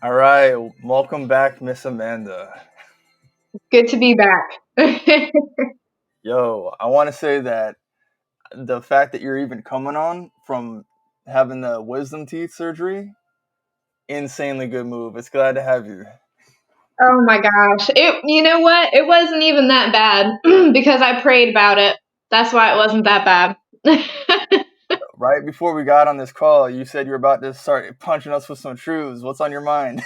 All right, welcome back, Miss Amanda. Good to be back. Yo, I want to say that the fact that you're even coming on from having the wisdom teeth surgery, insanely good move. It's glad to have you. Oh my gosh. You know what? It wasn't even that bad because I prayed about it. That's why it wasn't that bad. Right before we got on this call, you said you were about to start punching us with some truths. What's on your mind?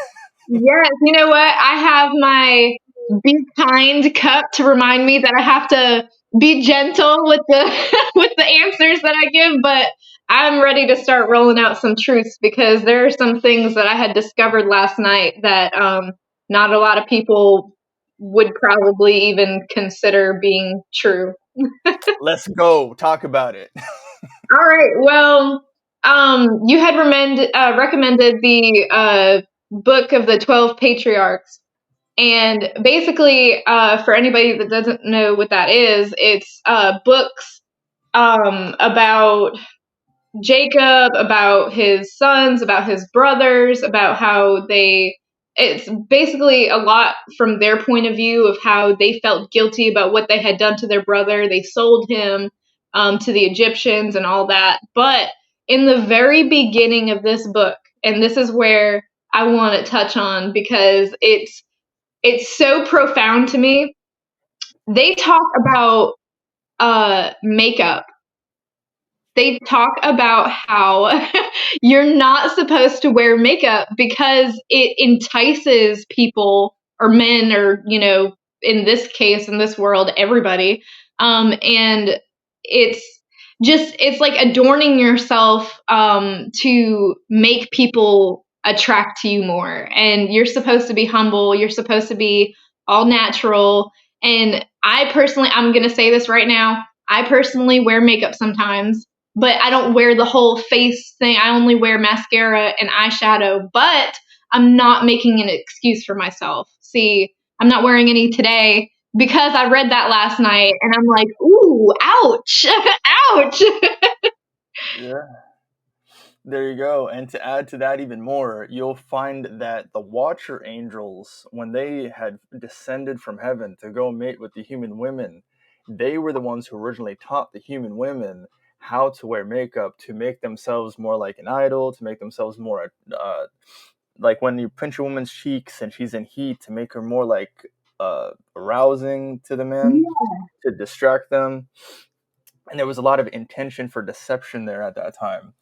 Yes, you know what? I have my be kind cup to remind me that I have to be gentle with the with the answers that I give, but I'm ready to start rolling out some truths because there are some things that I had discovered last night that not a lot of people would probably even consider being true. Let's go. Talk about it. All right. Well, you had recommended the book of the 12 patriarchs. And basically, for anybody that doesn't know what that is, it's books about Jacob, about his sons, about his brothers, about how they. It's basically a lot from their point of view of how they felt guilty about what they had done to their brother. They sold him to the Egyptians and all that. But in the very beginning of this book, and this is where I want to touch on because it's so profound to me. They talk about makeup. They talk about how you're not supposed to wear makeup because it entices people or men or in this case in this world everybody and it's it's like adorning yourself to make people attract to you more, and you're supposed to be humble, you're supposed to be all natural. And I'm going to say this right now, I personally wear makeup sometimes, but I don't wear the whole face thing. I only wear mascara and eyeshadow, but I'm not making an excuse for myself. See, I'm not wearing any today because I read that last night and I'm like, ooh, ouch, ouch. Yeah. There you go. And to add to that even more, you'll find that the Watcher angels, when they had descended from heaven to go mate with the human women, they were the ones who originally taught the human women how to wear makeup to make themselves more like an idol, to make themselves more like when you pinch a woman's cheeks and she's in heat, to make her more like arousing to the men, to distract them. And there was a lot of intention for deception there at that time.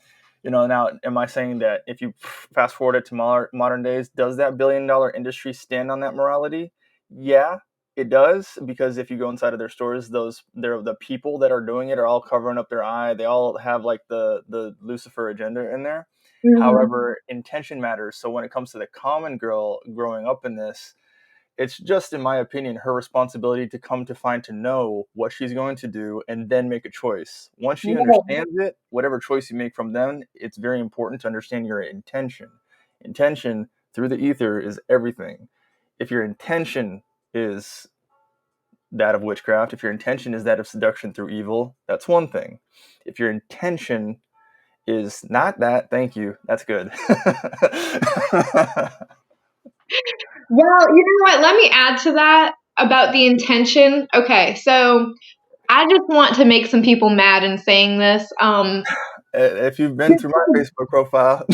Now, am I saying that if you fast forward it to modern days, does that billion-dollar industry stand on that morality? Yeah, it does, because if you go inside of their stores, the people that are doing it are all covering up their eye. They all have like the Lucifer agenda in there. Mhm. However, intention matters. So when it comes to the common girl growing up in this, it's just, in my opinion, her responsibility to come to find to know what she's going to do and then make a choice. Once she Yeah. understands it, whatever choice you make from then, it's very important to understand your intention. Intention through the ether is everything. If your intention is that of witchcraft, if your intention is that of seduction through evil, that's one thing. If your intention is not that, thank you, that's good. Well, you know what? Let me add to that about the intention. Okay, so I just want to make some people mad in saying this. If you've been through my Facebook profile,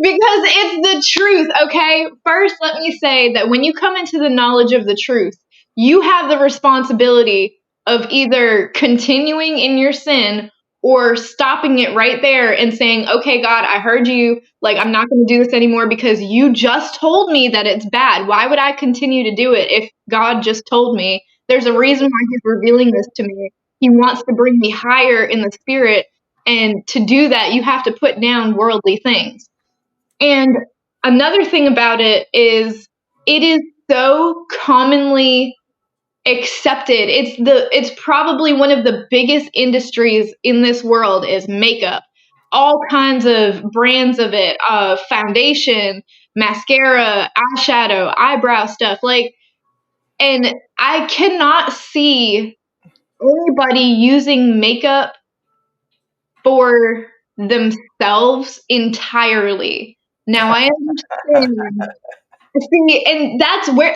Because it's the truth, okay? First, let me say that when you come into the knowledge of the truth, you have the responsibility of either continuing in your sin or stopping it right there and saying, okay, God, I heard you. Like, I'm not going to do this anymore because you just told me that it's bad. Why would I continue to do it if God just told me? There's a reason why He's revealing this to me. He wants to bring me higher in the spirit. And to do that, you have to put down worldly things. And another thing about it is so commonly accepted. It's probably one of the biggest industries in this world is makeup. All kinds of brands of it, foundation, mascara, eyeshadow, eyebrow stuff. Like, and I cannot see anybody using makeup for themselves entirely. Now I understand. See, and that's where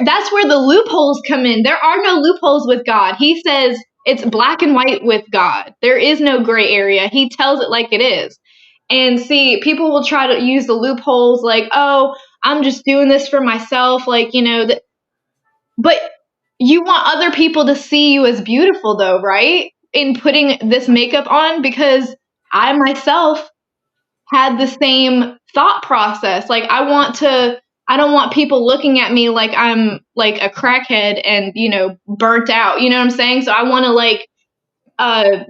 the loopholes come in. There are no loopholes with God. He says it's black and white with God. There is no gray area. He tells it like it is. And see, people will try to use the loopholes like, "Oh, I'm just doing this for myself," like, but you want other people to see you as beautiful though, right? In putting this makeup on, because I myself had the same thought process. Like, I don't want people looking at me like I'm like a crackhead and, burnt out. You know what I'm saying? So I want to like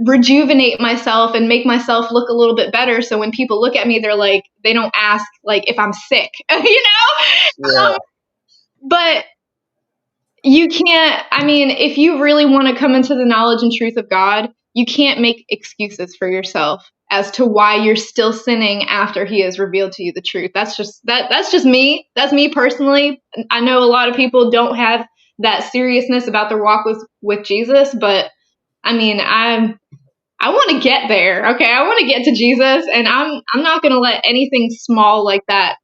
rejuvenate myself and make myself look a little bit better. So when people look at me, they don't ask like if I'm sick, Yeah. But you can't, I mean, if you really want to come into the knowledge and truth of God, you can't make excuses for yourself as to why you're still sinning after he has revealed to you the truth. That's just me. That's me personally. I know a lot of people don't have that seriousness about their walk with Jesus, but I mean, I want to get there. Okay, I want to get to Jesus, and I'm not going to let anything small like that,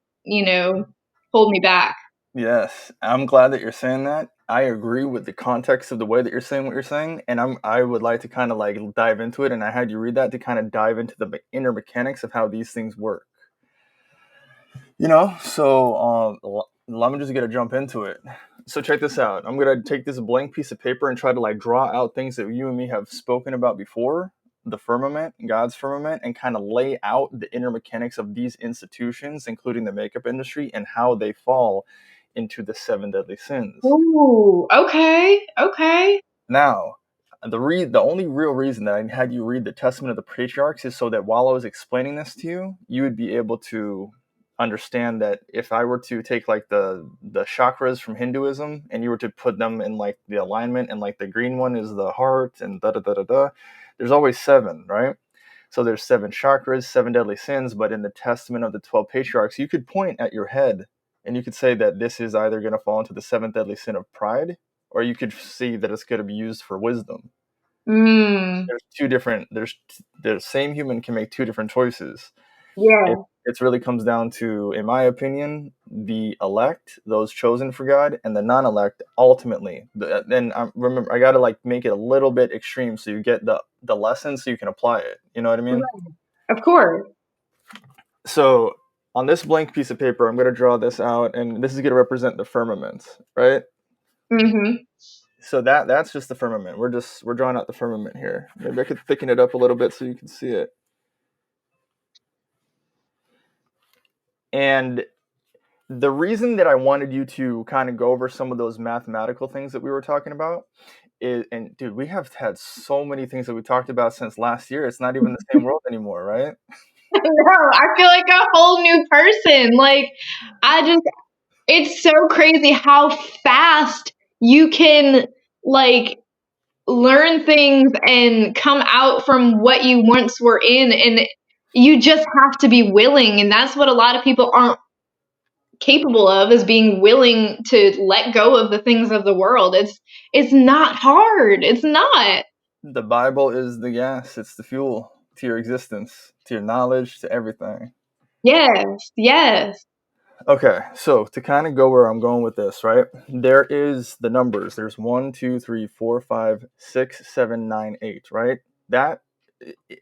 hold me back. Yes, I'm glad that you're saying that. I agree with the context of the way that you're saying what you're saying, and I would like to kind of like dive into it, and I had you read that to kind of dive into the inner mechanics of how these things work. So let me just get a jump into it. So check this out. I'm gonna take this blank piece of paper and try to like draw out things that you and me have spoken about before, the firmament, God's firmament, and kind of lay out the inner mechanics of these institutions, including the makeup industry, and how they fall into the seven deadly sins. Ooh, okay, okay. Now, the only real reason that I had you read the Testament of the Patriarchs is so that while I was explaining this to you, you would be able to understand that if I were to take like the chakras from Hinduism and you were to put them in like the alignment, and like the green one is the heart and da da da da da, there's always seven, right? So there's seven chakras, seven deadly sins, but in the Testament of the 12 Patriarchs, you could point at your head and you could say that this is either going to fall into the seventh deadly sin of pride, or you could see that it's going to be used for wisdom. Mm, There's two different. There's the same human can make two different choices. It yeah. it really comes down to, in my opinion, the elect, those chosen for God, and the non-elect. Ultimately, and remember, I got to like make it a little bit extreme so you get the lesson, so you can apply it. You know what I mean? Right. Of course. So on this blank piece of paper, I'm going to draw this out, and this is going to represent the firmament, right? Mm-hmm. So that's just the firmament. We're drawing out the firmament here. Maybe I could thicken it up a little bit so you can see it. And the reason that I wanted you to kind of go over some of those mathematical things that we were talking about is, and dude, we have had so many things that we talked about since last year. It's not even the same world anymore, right? No, I feel like a whole new person. Like, I just, it's so crazy how fast you can, like, learn things and come out from what you once were in. And you just have to be willing. And that's what a lot of people aren't capable of, is being willing to let go of the things of the world. It's not hard. It's not. The Bible is the gas, it's the fuel to your existence, to your knowledge, to everything. Yes, yes. Okay, so to kind of go where I'm going with this, right? There is the numbers. There's 1, 2, 3, 4, 5, 6, 7, 9, 8, right? That,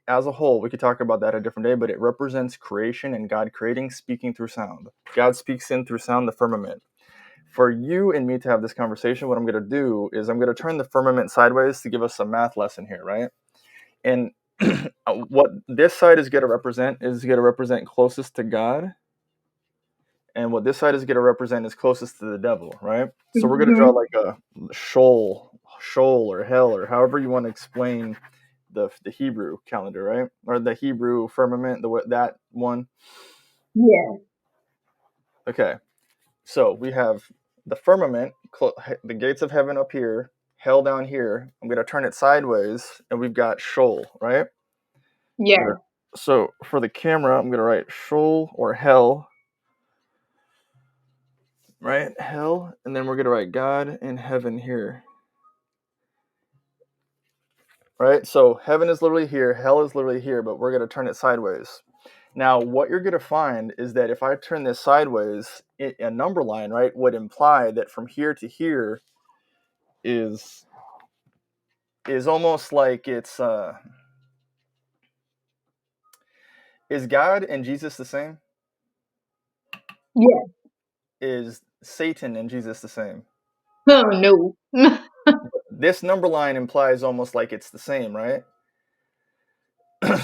as a whole, we could talk about that a different day, but it represents creation and God creating, speaking through sound. God speaks in through sound, the firmament. For you and me to have this conversation, what I'm going to do is I'm going to turn the firmament sideways to give us a math lesson here, right? And what this side is going to represent closest to God, and what this side is going to represent is closest to the devil, right? So we're going to draw Mhm. like a shoal or hell, or however you want to explain the Hebrew calendar, right? Or the Hebrew firmament, that one. Yeah. Okay, so we have the firmament, the gates of heaven up here, hell down here. I'm going to turn it sideways, and we've got shoal, right? Yeah. So for the camera, I'm going to write shoal or hell, right? Hell, and then we're going to write God in heaven here. Right? So heaven is literally here, hell is literally here, but we're going to turn it sideways. Now, what you're going to find is that if I turn this sideways, a number line, right, would imply that from here to here is almost like it's is God and Jesus the same? Yeah. Is Satan and Jesus the same? Oh no. This number line implies almost like it's the same, right?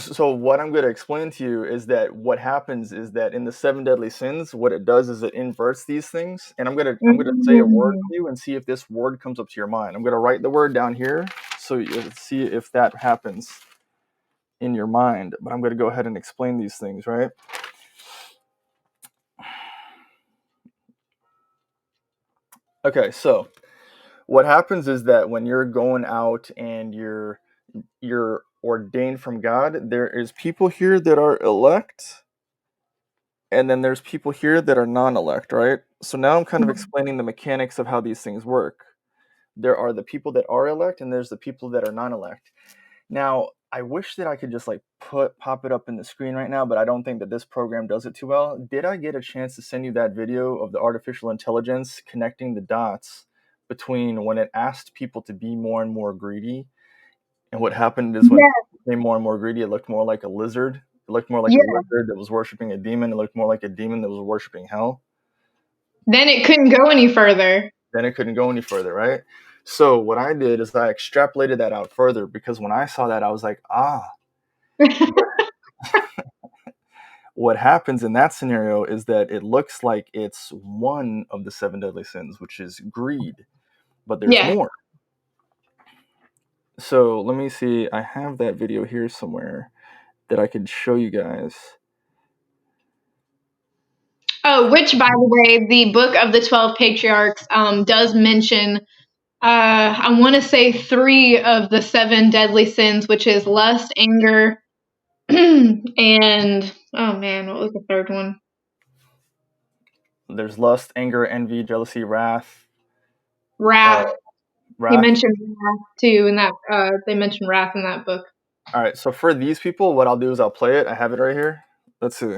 So what I'm going to explain to you is that what happens is that in the seven deadly sins, what it does is it inverts these things. And I'm gonna say a word Mm. to you and see if this word comes up to your mind. I'm gonna write the word down here so you see if that happens in your mind. But I'm gonna go ahead and explain these things, right? Okay, so what happens is that when you're going out and you're ordained from God, there is people here that are elect, and then there's people here that are non-elect, right? So now I'm kind of explaining the mechanics of how these things work. There are the people that are elect, and there's the people that are non-elect. Now, I wish that I could just like pop it up in the screen right now, but I don't think that this program does it too well. Did I get a chance to send you that video of the artificial intelligence connecting the dots between when it asked people to be more and more greedy, and what happened is when Yeah. people became more and more greedy, it looked more like a lizard. It looked more like a Yeah. lizard that was worshiping a demon. It looked more like a demon that was worshiping hell. Then it couldn't go any further. Then it couldn't go any further, right? So what I did is I extrapolated that out further, because when I saw that, I was like, what happens in that scenario is that it looks like it's one of the seven deadly sins, which is greed, but there's Yeah. more. So let me see. I have that video here somewhere that I could show you guys. Oh, which, by the way, the Book of the 12 Patriarchs does mention, I want to say 3 of the 7 deadly sins, which is lust, anger, and, oh man, what was the third one? There's lust, anger, envy, jealousy, wrath. Uh, Wrath. He wrath. mentioned wrath too in that, they mentioned wrath in that book. All right. So for these people, what I'll do is I'll play it. I have it right here. Let's see.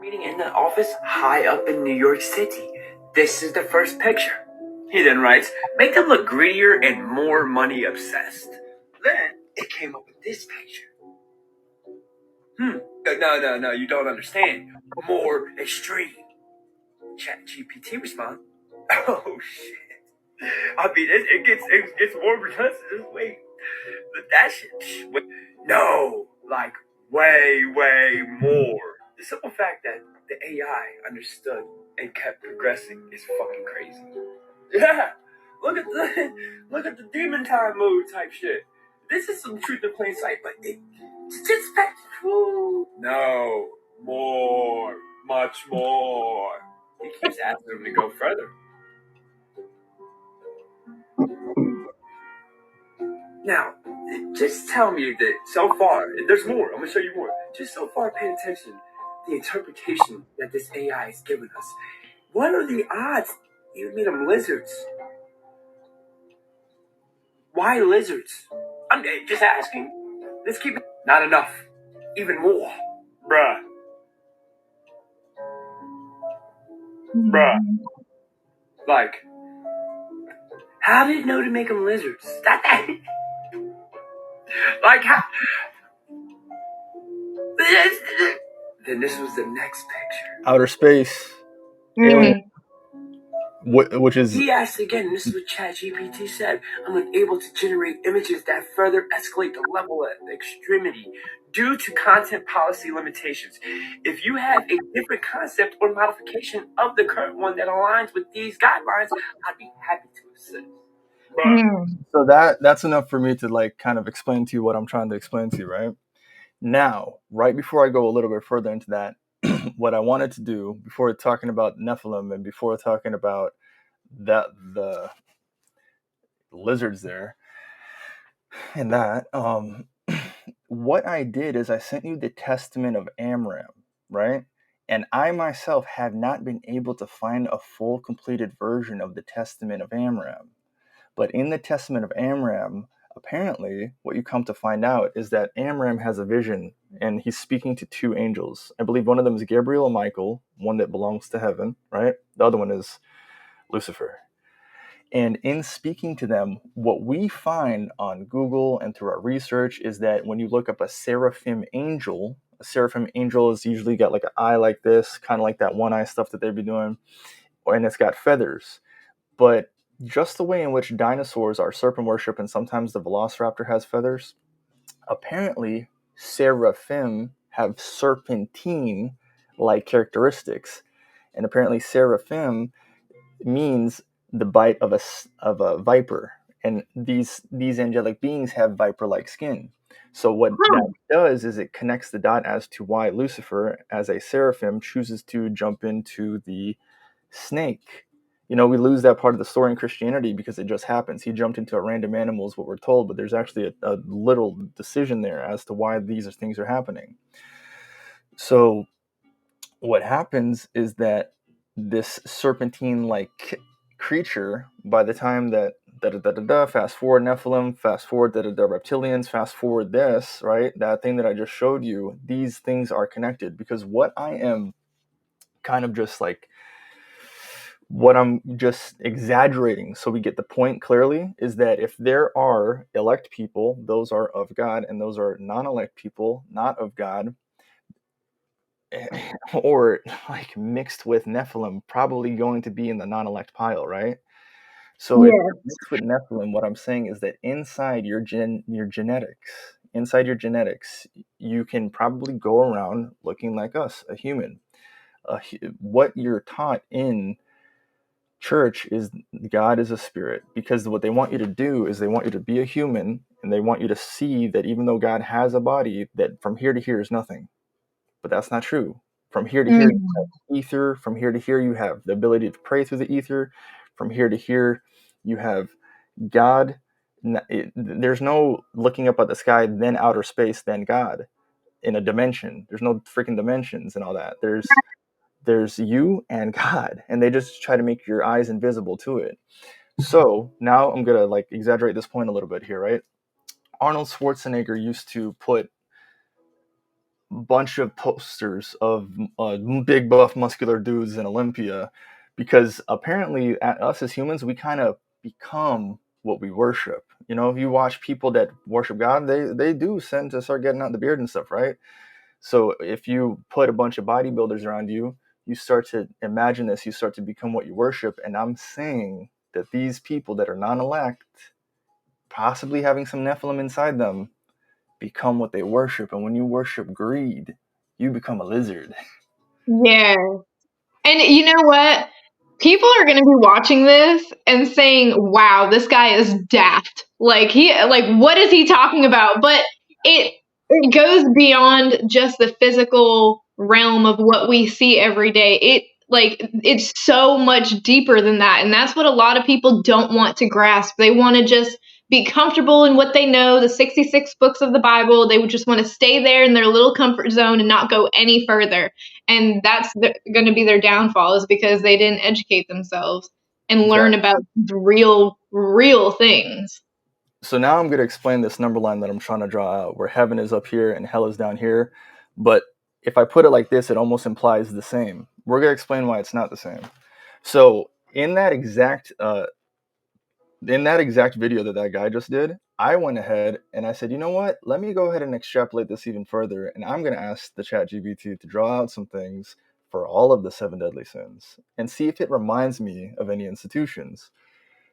Meeting in the office high up in New York City. This is the first picture. He then writes, make them look greedier and more money obsessed. Then it came up with this picture. No, you don't understand. More extreme. ChatGPT responds, oh shit. I mean, it gets more because wait, that shit. Wait, no, like way more. The simple fact that the AI understood and kept progressing is fucking crazy. Yeah, look at the demon time mode type shit. This is some truth in plain sight, but it's just fact. No, more, much more. He keeps asking him to go further. Now, just tell me that so far, there's more. I'm gonna show you more. Just so far, pay attention. The interpretation that this AI is giving us. What are the odds you meet them lizards? Why lizards? I'm just asking. Let's keep it. Not enough. Even more. Bruh. Bruh. Like, how did it know to make them lizards? Like, how? Then this was the next picture. Outer space, alien, which is He asked again, this is what ChatGPT said. I'm able to generate images that further escalate the level of extremity due to content policy limitations. If you have a different concept or modification of the current one that aligns with these guidelines, I'd be happy to assist. so that's enough for me to like kind of explain to you what I'm trying to explain to you, right? Now, right before I go a little bit further into that, what I wanted to do before talking about Nephilim and before talking about the lizards there and that, what I did is I sent you the Testament of Amram, right? And I myself have not been able to find a full completed version of the Testament of Amram. But in the Testament of Amram, Apparently, what you come to find out is that Amram has a vision, and he's speaking to two angels. I believe one of them is Gabriel and Michael, one that belongs to heaven, right? The other one is Lucifer. And in speaking to them, what we find on Google and through our research is that when you look up a seraphim angel is usually got like an eye like this, kind of like that one eye stuff that they'd be doing, and it's got feathers. But just the way in which dinosaurs are serpent worship and sometimes the velociraptor has feathers, apparently seraphim have serpentine like characteristics. And apparently seraphim means the bite of a viper, and these angelic beings have viper-like skin. So what Huh. that does is it connects the dot as to why Lucifer, as a seraphim, chooses to jump into the snake. We lose that part of the story in Christianity because it just happens. He jumped into a random animal is what we're told, but there's actually a little decision there as to why these things are happening. So what happens is that this serpentine-like creature, by the time that fast forward Nephilim, fast forward reptilians, fast forward this, right? That thing that I just showed you, these things are connected, because what I am kind of just like, what I'm just exaggerating so we get the point clearly, is that if there are elect people, those are of God, and those are non-elect people, not of God, or like mixed with Nephilim, probably going to be in the non-elect pile, right? So if Yeah. you're mixed with Nephilim, what I'm saying is that inside your genetics, you can probably go around looking like us, a human. What you're taught in church is God is a spirit, because what they want you to do is they want you to be a human, and they want you to see that even though God has a body, that from here to here is nothing. But that's not true. From here to here, you Mm. have ether. From here to here, you have the ability to pray through the ether. From here to here, you have God. There's no looking up at the sky, then outer space, then God in a dimension. There's no freaking dimensions and all that. There's you and God, and they just try to make your eyes invisible to it. So now I'm gonna like exaggerate this point a little bit here, right? Arnold Schwarzenegger used to put bunch of posters of big buff muscular dudes in Olympia, because apparently us as humans, we kind of become what we worship. If you watch people that worship God, they do tend to start getting out the beard and stuff, right? So if you put a bunch of bodybuilders around you, you start to imagine this, you start to become what you worship. And I'm saying that these people that are non-elect, possibly having some Nephilim inside them, become what they worship. And when you worship greed, you become a lizard. Yeah. And you know what? People are going to be watching this and saying, "Wow, this guy is daft. What is he talking about?" But it goes beyond just the physical realm of what we see every day. It's so much deeper than that, and that's what a lot of people don't want to grasp. They want to just be comfortable in what they know, the 66 books of the Bible. They would just want to stay there in their little comfort zone and not go any further. And that's going to be their downfall, is because they didn't educate themselves and learn Exactly. about the real things. So now I'm going to explain this number line that I'm trying to draw out, where heaven is up here and hell is down here. But if I put it like this, it almost implies the same. We're going to explain why it's not the same. So in that exact video that guy just did, I went ahead and I said, you know what? Let me go ahead and extrapolate this even further, and I'm going to ask the ChatGPT to draw out some things for all of the seven deadly sins and see if it reminds me of any institutions.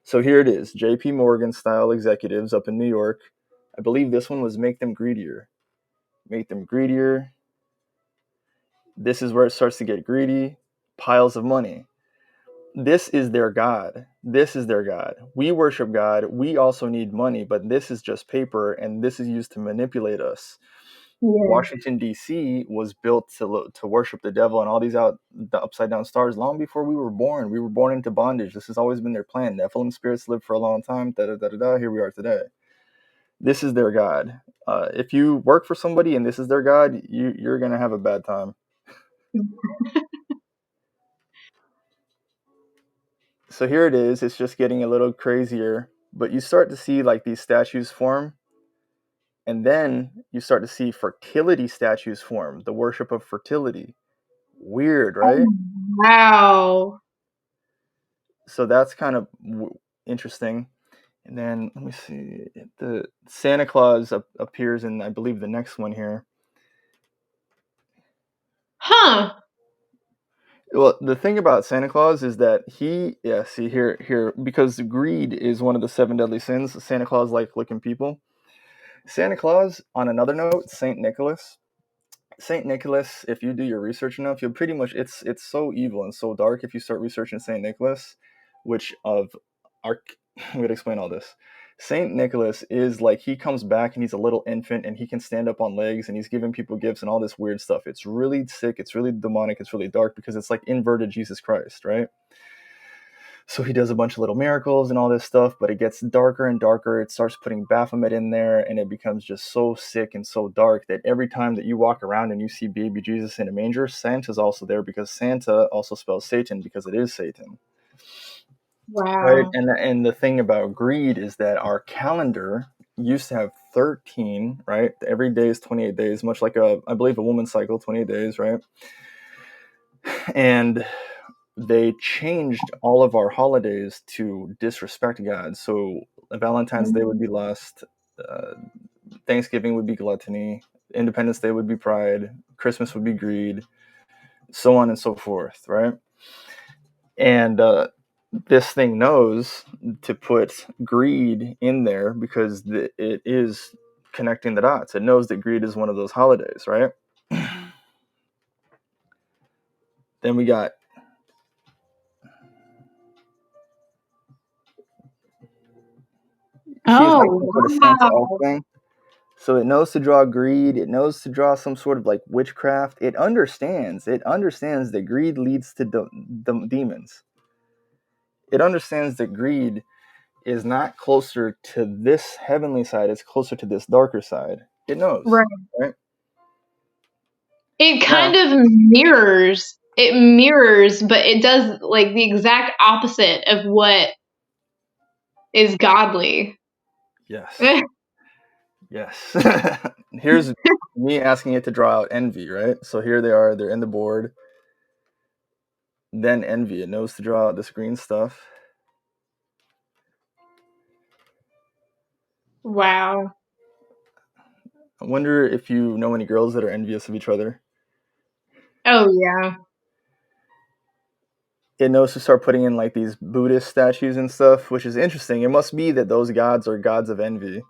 So here it is: J.P. Morgan style executives up in New York. I believe this one was make them greedier. Make them greedier. This is where it starts to get greedy. Piles of money. This is their God. This is their God. We worship God. We also need money, but this is just paper, and this is used to manipulate us. Yeah. Washington, D.C. was built to worship the devil and all the upside down stars long before we were born. We were born into bondage. This has always been their plan. Nephilim spirits lived for a long time. Here we are today. This is their God. If you work for somebody and this is their God, you're going to have a bad time. So here it is. It's just getting a little crazier. but you start to see like these statues form, and then you start to see fertility statues form, the worship of fertility. Weird, right? Oh, wow. So that's kind of interesting. And then let me see, the Santa Claus appears in, I believe, the next one here. Huh. Well, the thing about Santa Claus is that see here, because greed is one of the 7 deadly sins. Santa Claus like looking people. Santa Claus, on another note, Saint Nicholas. Saint Nicholas, if you do your research enough, you'll pretty much, it's so evil and so dark if you start researching Saint Nicholas, which of our I'm gonna explain all this. Saint Nicholas is like, he comes back and he's a little infant and he can stand up on legs and he's giving people gifts and all this weird stuff. It's really sick, it's really demonic, it's really dark because it's like inverted Jesus Christ, right? So he does a bunch of little miracles and all this stuff, but it gets darker and darker. It starts putting Baphomet in there, and it becomes just so sick and so dark that every time that you walk around and you see baby Jesus in a manger, Santa's also there, because Santa also spells Satan, because it is Satan. Right? Wow. And the thing about greed is that our calendar used to have 13, right? Every day is 28 days, much like I believe a woman's cycle, 28 days, right? And they changed all of our holidays to disrespect God. So Valentine's Day would be lust, Thanksgiving would be gluttony, Independence Day would be pride, Christmas would be greed, so on and so forth, right? And this thing knows to put greed in there because it is connecting the dots. It knows that greed is one of those holidays, right? Then we got she's like Oh, some sort of Santa elf wow. thing. So it knows to draw greed. It knows to draw some sort of like witchcraft. It understands. It understands that greed leads to demons. It understands that greed is not closer to this heavenly side. It's closer to this darker side. It knows, Right. right? It Now, kind of mirrors, but it does like the exact opposite of what is godly. yes, yes. Here's me asking it to draw out envy, right? So here they are. They're in the board. Then envy. It knows to draw out this green stuff. Wow. I wonder if you know any girls that are envious of each other. Oh, yeah. It knows to start putting in like these Buddhist statues and stuff, which is interesting. It must be that those gods are gods of envy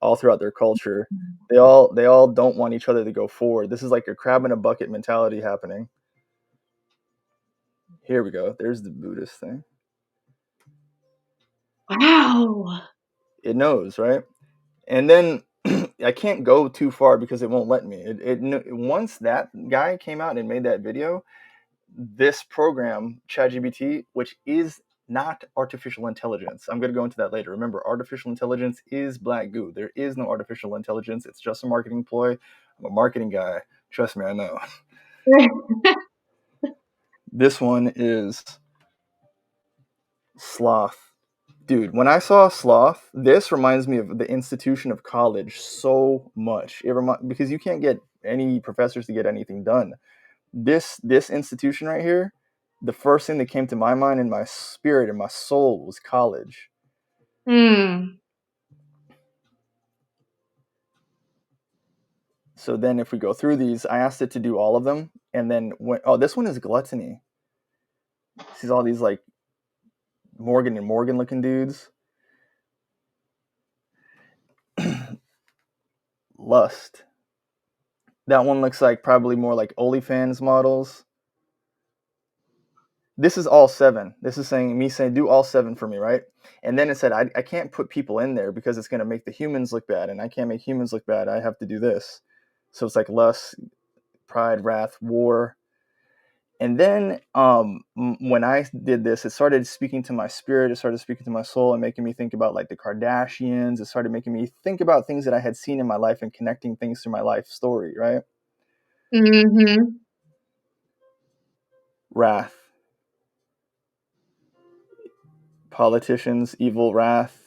all throughout their culture. They all don't want each other to go forward. This is like a crab in a bucket mentality happening. Here we go. There's the Buddhist thing. Wow. It knows, right? And then I can't go too far because it won't let me. Once that guy came out and made that video, this program, ChatGPT, which is not artificial intelligence. I'm going to go into that later. Remember, artificial intelligence is black goo. There is no artificial intelligence. It's just a marketing ploy. I'm a marketing guy. Trust me, I know. This one is sloth. Dude, when I saw sloth, this reminds me of the institution of college so much. Because you can't get any professors to get anything done. This institution right here, the first thing that came to my mind and my spirit and my soul was college. Hmm. So then if we go through these, I asked it to do all of them. And then this one is gluttony. Sees all these like Morgan and Morgan looking dudes. Lust. That one looks like probably more like OnlyFans models. This is all 7. This is saying do all 7 for me, right? And then it said I can't put people in there because it's going to make the humans look bad, and I can't make humans look bad. I have to do this. So it's like lust, pride, wrath, war. And then when I did this, it started speaking to my spirit. It started speaking to my soul and making me think about like the Kardashians. It started making me think about things that I had seen in my life and connecting things to my life story, right? Mm-hmm. Wrath. Politicians, evil, wrath.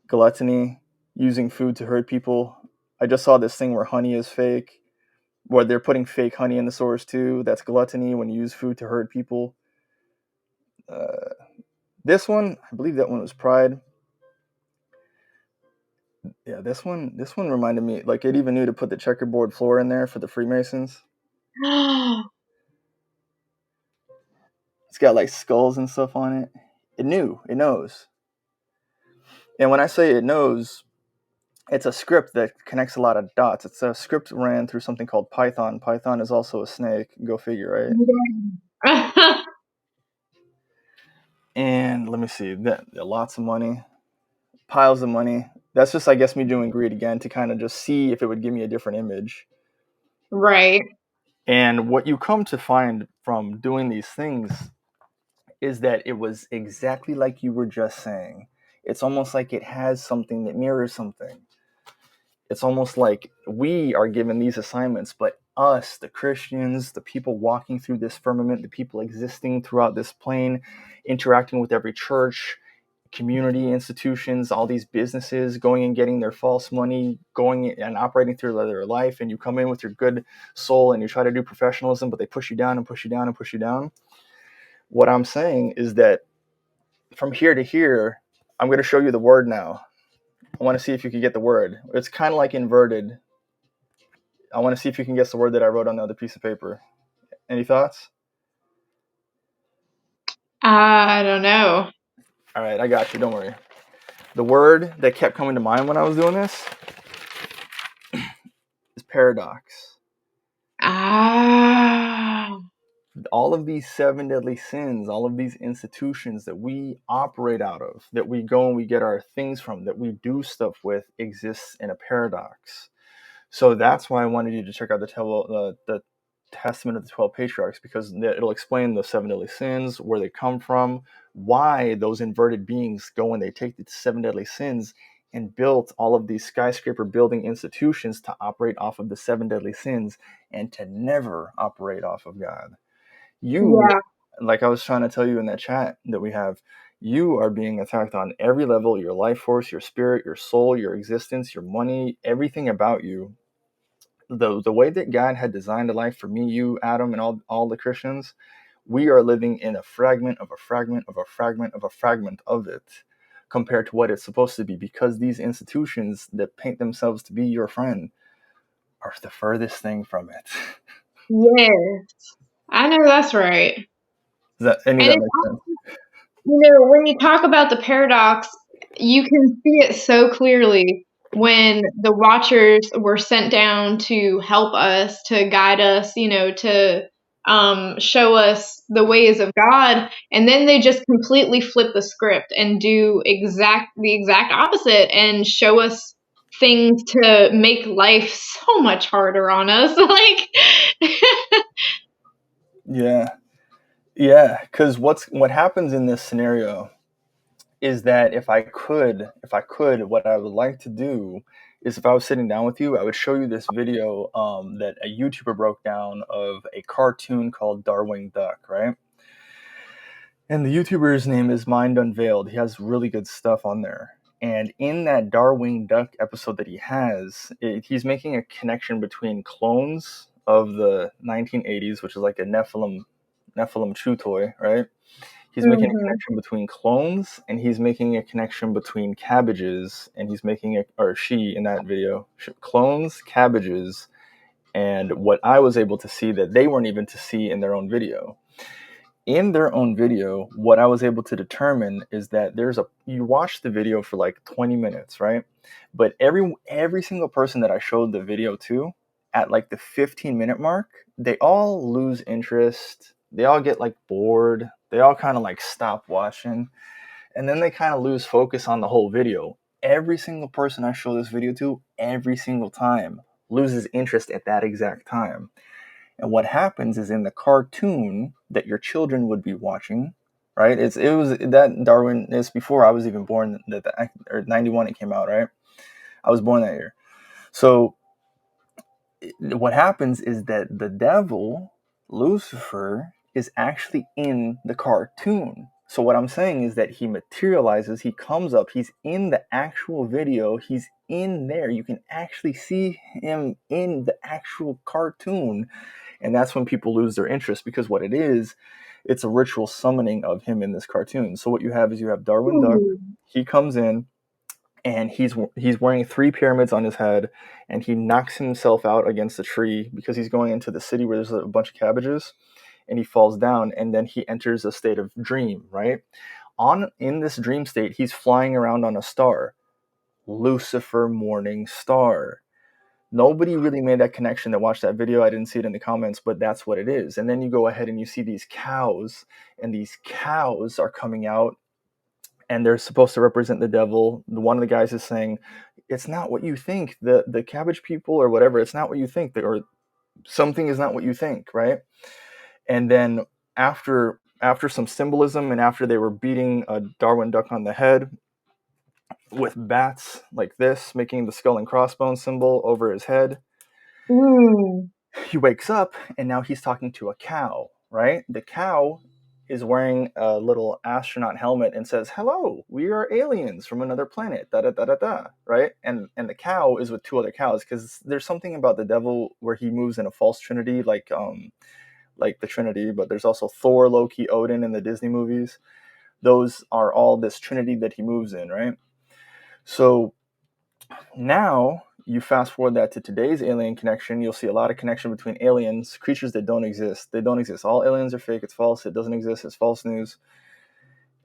gluttony, using food to hurt people. I just saw this thing where honey is fake, where they're putting fake honey in the source too. That's gluttony when you use food to hurt people. Uh, this one, I believe that one was pride. Yeah, this one reminded me, like it even knew to put the checkerboard floor in there for the Freemasons. It's got like skulls and stuff on it. It knows. And when I say it knows, it's a script that connects a lot of dots. It's a script ran through something called Python. Python is also a snake. Go figure, right? And let me see. That lots of money, piles of money. That's just, I guess, me doing greed again to kind of just see if it would give me a different image. Right. And what you come to find from doing these things is that it was exactly like you were just saying. It's almost like it has something that mirrors something. It's almost like we are given these assignments, but us, the Christians, the people walking through this firmament, the people existing throughout this plane, interacting with every church, community, institutions, all these businesses, going and getting their false money, going and operating through their life, and you come in with your good soul and you try to do professionalism, but they push you down and push you down and push you down. What I'm saying is that from here to here, I'm going to show you the word now. I want to see if you can get the word. It's kind of like inverted. I want to see if you can guess the word that I wrote on the other piece of paper. Any thoughts? I don't know. All right, I got you. Don't worry. The word that kept coming to mind when I was doing this is paradox. Ah. All of these 7 deadly sins, all of these institutions that we operate out of, that we go and we get our things from, that we do stuff with, exists in a paradox. So that's why I wanted you to check out the Testament of the 12 Patriarchs, because it'll explain the 7 deadly sins, where they come from, why those inverted beings go and they take the 7 deadly sins and built all of these skyscraper building institutions to operate off of the 7 deadly sins and to never operate off of God. You, Yeah. like I was trying to tell you in that chat that we have, you are being attacked on every level: your life force, your spirit, your soul, your existence, your money, everything about you. The way that God had designed a life for me, you, Adam, and all the Christians, we are living in a fragment of a fragment of a fragment of a fragment of it compared to what it's supposed to be, because these institutions that paint themselves to be your friend are the furthest thing from it. Yes. I know that's right. Any of And that it's, makes sense? when you talk about the paradox, you can see it so clearly when the Watchers were sent down to help us, to guide us, to show us the ways of God, and then they just completely flip the script and do the exact opposite and show us things to make life so much harder on us. Like, Yeah, because what happens in this scenario is that if I could, what I would like to do is, if I was sitting down with you, I would show you this video that a YouTuber broke down of a cartoon called Darwin Duck, right? And the YouTuber's name is Mind Unveiled. He has really good stuff on there. And in that Darwin Duck episode that he has, he's making a connection between clones of the 1980s, which is like a Nephilim chew toy, right? He's making a mhm. connection between clones, and he's making a connection between cabbages, and he's making or she in that video, clones, cabbages, and what I was able to see that they weren't even to see in their own video. In their own video, what I was able to determine is that you watch the video for like 20 minutes, right? But every single person that I showed the video to, at like the 15-minute mark, they all lose interest. They all get like bored. They all kind of like stop watching. And then they kind of lose focus on the whole video. Every single person I show this video to, every single time, loses interest at that exact time. And what happens is, in the cartoon that your children would be watching, right? It was that Darwin is before I was even born. Or 91 it came out, right? I was born that year. So what happens is that the devil, Lucifer, is actually in the cartoon. So what I'm saying is that he materializes, he comes up, he's in the actual video, he's in there. You can actually see him in the actual cartoon. And that's when people lose their interest, because what it is, it's a ritual summoning of him in this cartoon. So what you have is you have Darwin Duck. He comes in and he's wearing 3 pyramids on his head, and he knocks himself out against a tree because he's going into the city where there's a bunch of cabbages, and he falls down, and then he enters a state of dream, right? In this dream state, he's flying around on a star, Lucifer morning star. Nobody really made that connection that watched that video. I didn't see it in the comments, but that's what it is. And then you go ahead and you see these cows, and these cows are coming out, and they're supposed to represent the devil. One of the guys is saying, it's not what you think. The cabbage people or whatever, it's not what you think. Or something is not what you think, right? And then after some symbolism, and after they were beating a Darwin Duck on the head with bats like this, making the skull and crossbones symbol over his head, he wakes up, and now he's talking to a cow, right? The cow is wearing a little astronaut helmet and says, hello, we are aliens from another planet, da-da-da-da-da, right? And the cow is with 2 other cows, because there's something about the devil where he moves in a false trinity, like the Trinity, but there's also Thor, Loki, Odin in the Disney movies. Those are all this trinity that he moves in, right? So now you fast forward that to today's alien connection, you'll see a lot of connection between aliens, creatures that don't exist. They don't exist. All aliens are fake. It's false. It doesn't exist. It's false news.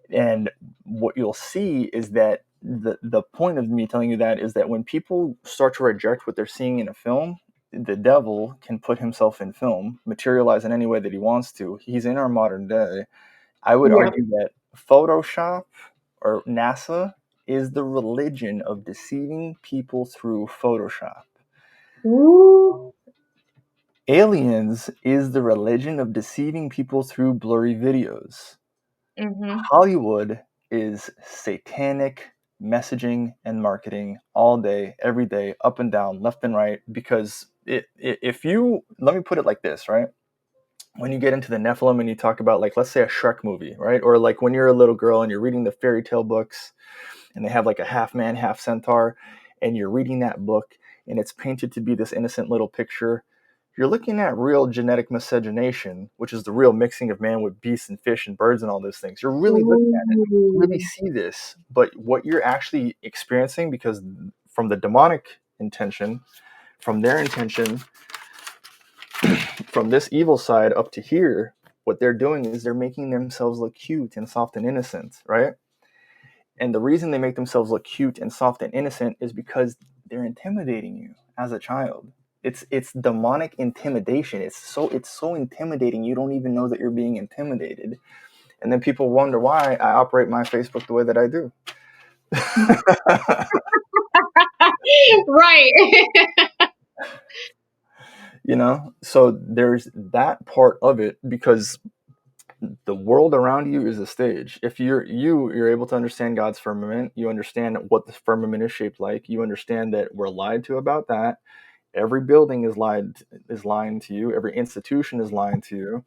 And what you'll see is that the point of me telling you that is that when people start to reject what they're seeing in a film, the devil can put himself in film, materialize in any way that he wants to. He's in our modern day. I would argue that Photoshop or NASA is the religion of deceiving people through Photoshop. Ooh. Aliens is the religion of deceiving people through blurry videos. Mm-hmm. Hollywood is satanic messaging and marketing all day, every day, up and down, left and right, because if you, let me put it like this, right? When you get into the Nephilim and you talk about, like, let's say a Shrek movie, right? Or like when you're a little girl and you're reading the fairy tale books, and they have like a half man, half centaur, and you're reading that book, and it's painted to be this innocent little picture. You're looking at real genetic miscegenation, which is the real mixing of man with beasts and fish and birds and all those things. You're really looking at it. You really see this. But what you're actually experiencing, because from the demonic intention, from their intention, from this evil side up to here, what they're doing is they're making themselves look cute and soft and innocent, right? And the reason they make themselves look cute and soft and innocent is because they're intimidating you as a child. It's demonic intimidation. It's so intimidating, you don't even know that you're being intimidated. And then people wonder why I operate my Facebook the way that I do. Right. You know, so there's that part of it, because the world around you is a stage. If you're able to understand God's firmament, you understand what the firmament is shaped like, you understand that we're lied to about that. Every building is lying to you. Every institution is lying to you.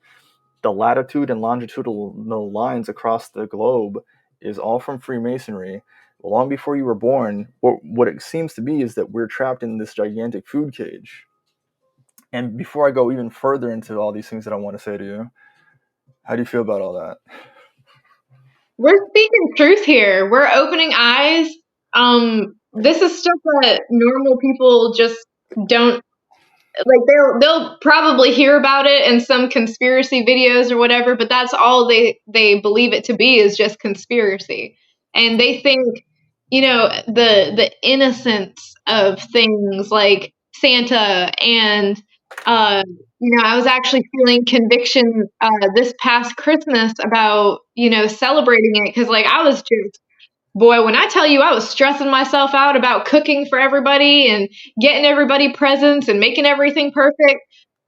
The latitude and longitudinal lines across the globe is all from Freemasonry. Long before you were born, what it seems to be is that we're trapped in this gigantic food cage. And before I go even further into all these things that I want to say to you, how do you feel about all that? We're speaking truth here. We're opening eyes. This is stuff that normal people just don't like. They'll probably hear about it in some conspiracy videos or whatever, but that's all they believe it to be, is just conspiracy. And they think, the innocence of things like Santa and I was actually feeling conviction this past Christmas about, celebrating it, because like I was just, boy, when I tell you I was stressing myself out about cooking for everybody and getting everybody presents and making everything perfect,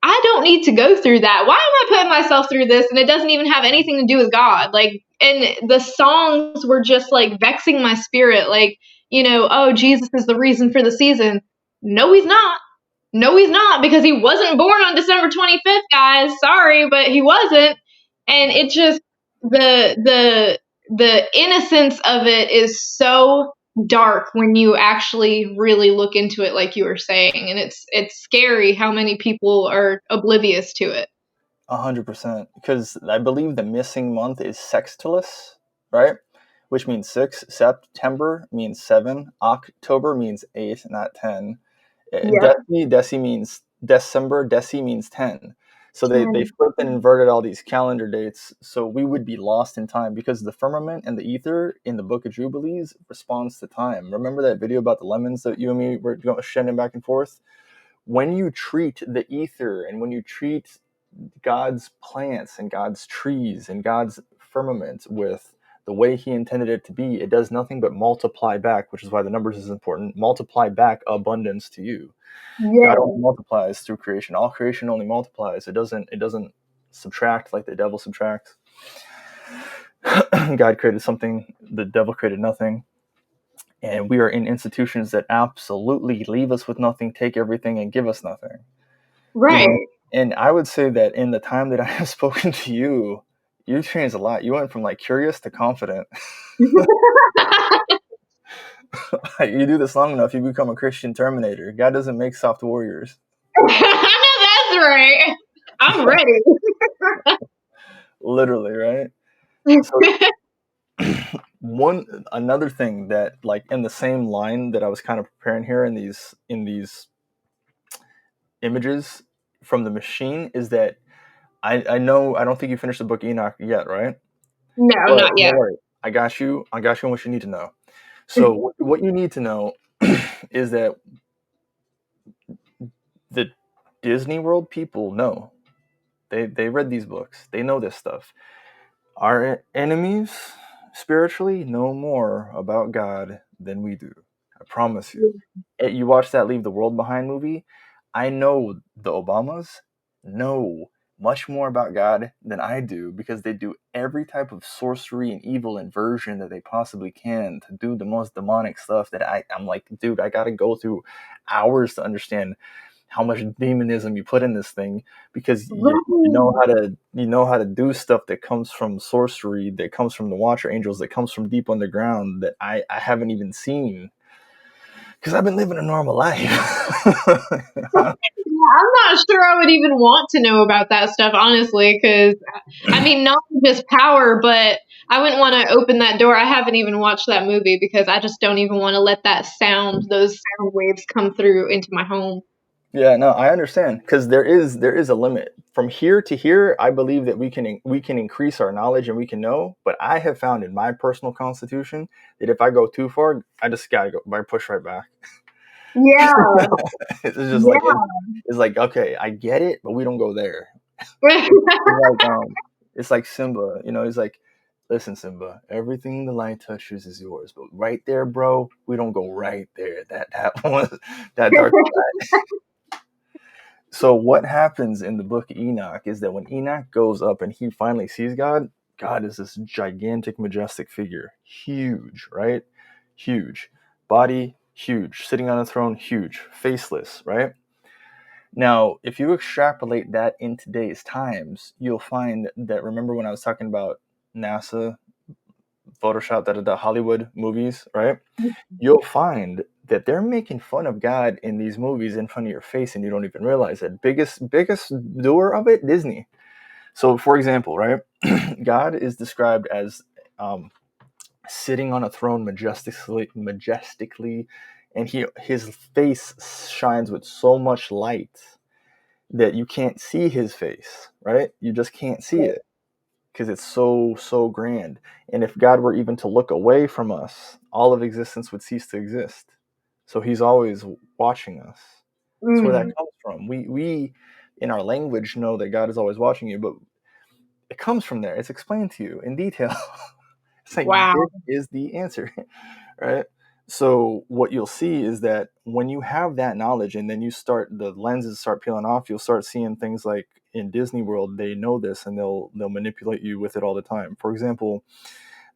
I don't need to go through that. Why am I putting myself through this? And it doesn't even have anything to do with God. Like, and the songs were just like vexing my spirit. Like, oh, Jesus is the reason for the season. No, he's not. No, he's not, because he wasn't born on December 25th, guys. Sorry, but he wasn't. And it just, the innocence of it is so dark when you actually really look into it, like you were saying, and it's scary how many people are oblivious to it. 100%. Because I believe the missing month is sextilis, right? Which means 6. September means 7. October means 8, not 10. Yep. Deci means December. Deci means 10. So they flipped and inverted all these calendar dates, so we would be lost in time, because the firmament and the ether in the Book of Jubilees responds to time. Remember that video about the lemons that you and me were shedding back and forth? When you treat the ether and when you treat God's plants and God's trees and God's firmament with the way he intended it to be, it does nothing but multiply back, which is why the numbers is important. Multiply back abundance to you. Yeah. God only multiplies through creation. All creation only multiplies. It doesn't subtract like the devil subtracts. God created something, the devil created nothing. And we are in institutions that absolutely leave us with nothing, take everything, and give us nothing. Right. You know? And I would say that in the time that I have spoken to you, you've changed a lot. You went from like curious to confident. You do this long enough, you become a Christian Terminator. God doesn't make soft warriors. I know that's right. I'm ready. Literally, right? So another thing that, like, in the same line that I was kind of preparing here in these images from the machine, is that I know I don't think you finished the Book of Enoch yet, right? No, But not yet. don't worry, I got you on what you need to know. So what you need to know is that the Disney World people know. They read these books. They know this stuff. Our enemies spiritually know more about God than we do. I promise you. You watch that Leave the World Behind movie, I know the Obamas know much more about God than I do, because they do every type of sorcery and evil inversion that they possibly can to do the most demonic stuff that I'm like, dude, I gotta go through hours to understand how much demonism you put in this thing, because you know how to do stuff that comes from sorcery, that comes from the Watcher Angels, that comes from deep underground, that I haven't even seen, because I've been living a normal life. I'm not sure I would even want to know about that stuff, honestly, because, I mean, knowledge is power, but I wouldn't want to open that door. I haven't even watched that movie because I just don't even want to let those sound waves come through into my home. Yeah, no, I understand, because there is a limit. From here to here, I believe that we can increase our knowledge and we can know. But I have found in my personal constitution that if I go too far, I just gotta go. I push right back. Yeah. It's just like it's like, okay, I get it, but we don't go there. It's like Simba. He's like, listen, Simba, everything the light touches is yours, but right there, bro, we don't go right there. That was that dark side. So what happens in the Book of Enoch is that when Enoch goes up and he finally sees God, God is this gigantic, majestic figure. Huge, right? Huge. Body, huge. Sitting on a throne, huge. Faceless, right? Now, if you extrapolate that in today's times, you'll find that, remember when I was talking about NASA, Photoshop, Hollywood movies, right? You'll find that they're making fun of God in these movies in front of your face, and you don't even realize it. Biggest doer of it, Disney. So, for example, right, God is described as sitting on a throne majestically, and his face shines with so much light that you can't see his face, right? You just can't see it, because it's so grand. And if God were even to look away from us, all of existence would cease to exist. So he's always watching us. That's where that comes from. We in our language know that God is always watching you, but it comes from there. It's explained to you in detail. It's like, Wow. this is the answer, right? So what you'll see is that when you have that knowledge, and then the lenses start peeling off, you'll start seeing things like in Disney World, they know this, and they'll manipulate you with it all the time. For example,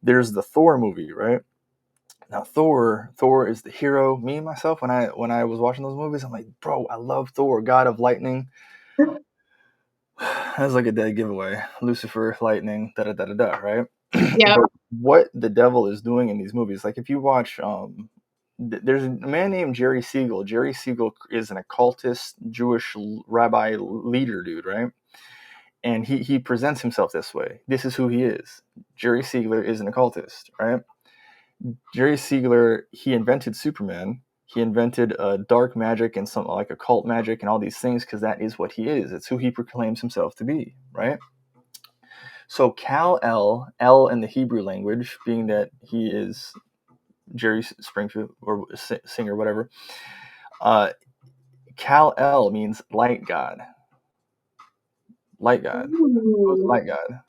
there's the Thor movie, right? Now Thor is the hero. Me and myself, when I was watching those movies, I'm like, bro, I love Thor, God of lightning. That's like a dead giveaway. Lucifer, lightning, da da da da da, right? Yeah. But what the devil is doing in these movies, like if you watch, there's a man named Jerry Siegel. Jerry Siegel is an occultist Jewish rabbi leader dude, right? And he presents himself this way. This is who he is. Jerry Siegler is an occultist, right? Jerry Siegler, he invented Superman. He invented dark magic and some like occult magic and all these things because that is what he is. It's who he proclaims himself to be, right? So Kal-El, El in the Hebrew language, being that he is Jerry Springfield or singer, whatever. Kal-El means light god. Light god. Who's Ooh. light god?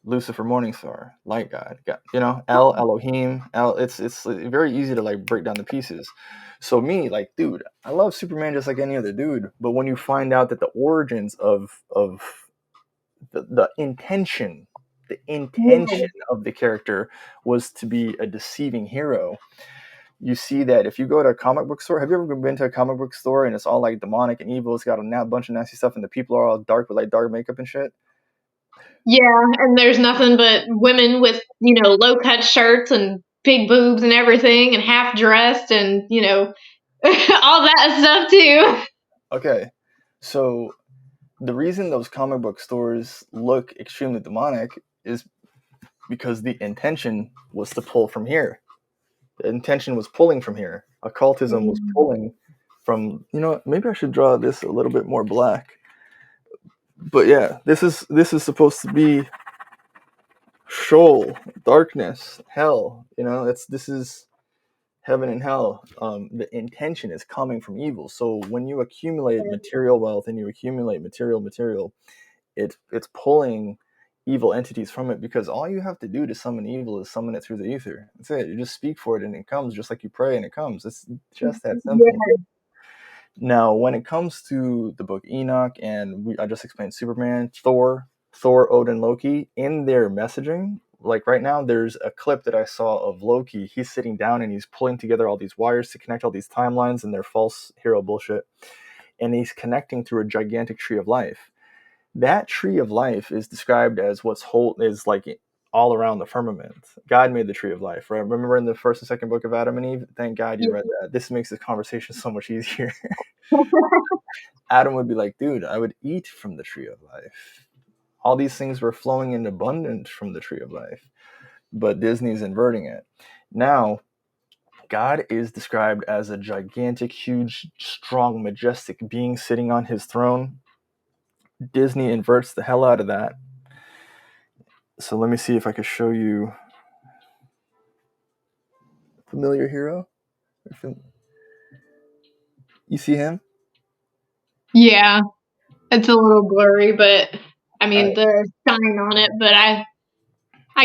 Lucifer, Morningstar, light god. You know, El, Elohim. El. It's very easy to like break down the pieces. So me, like, dude, I love Superman just like any other dude. But when you find out that the origins of the intention, Yeah. of the character was to be a deceiving hero, you see that if you go to a comic book store. Have you ever been to a comic book store and it's all like demonic and evil? It's got a bunch of nasty stuff and the people are all dark with like dark makeup and shit. Yeah, and there's nothing but women with, low cut shirts and big boobs and everything and half dressed and, all that stuff too. Okay, so the reason those comic book stores look extremely demonic is because the intention was to pull from here. The intention was pulling from here. Occultism was pulling from, maybe I should draw this a little bit more black. But yeah, this is supposed to be Sheol, darkness, hell. This is heaven and hell. The intention is coming from evil. So when you accumulate material wealth and you accumulate material, it's pulling evil entities from it because all you have to do to summon evil is summon it through the ether. That's it. You just speak for it and it comes, just like you pray and it comes. It's just that simple. Yeah. Now, when it comes to the Book Enoch and I just explained Superman, Thor, Odin, Loki, in their messaging, like right now, there's a clip that I saw of Loki. He's sitting down and he's pulling together all these wires to connect all these timelines and their false hero bullshit. And he's connecting through a gigantic tree of life. That tree of life is described as is like all around the firmament. God made the tree of life, right? Remember in the first and second book of Adam and Eve? Thank God you read that. This makes this conversation so much easier. Adam would be like, dude, I would eat from the tree of life. All these things were flowing in abundance from the tree of life. But Disney's inverting it. Now, God is described as a gigantic, huge, strong, majestic being sitting on his throne. Disney inverts the hell out of that. So let me see if I can show you familiar hero. You see him? Yeah, it's a little blurry, but I mean Right. the shine on it. But I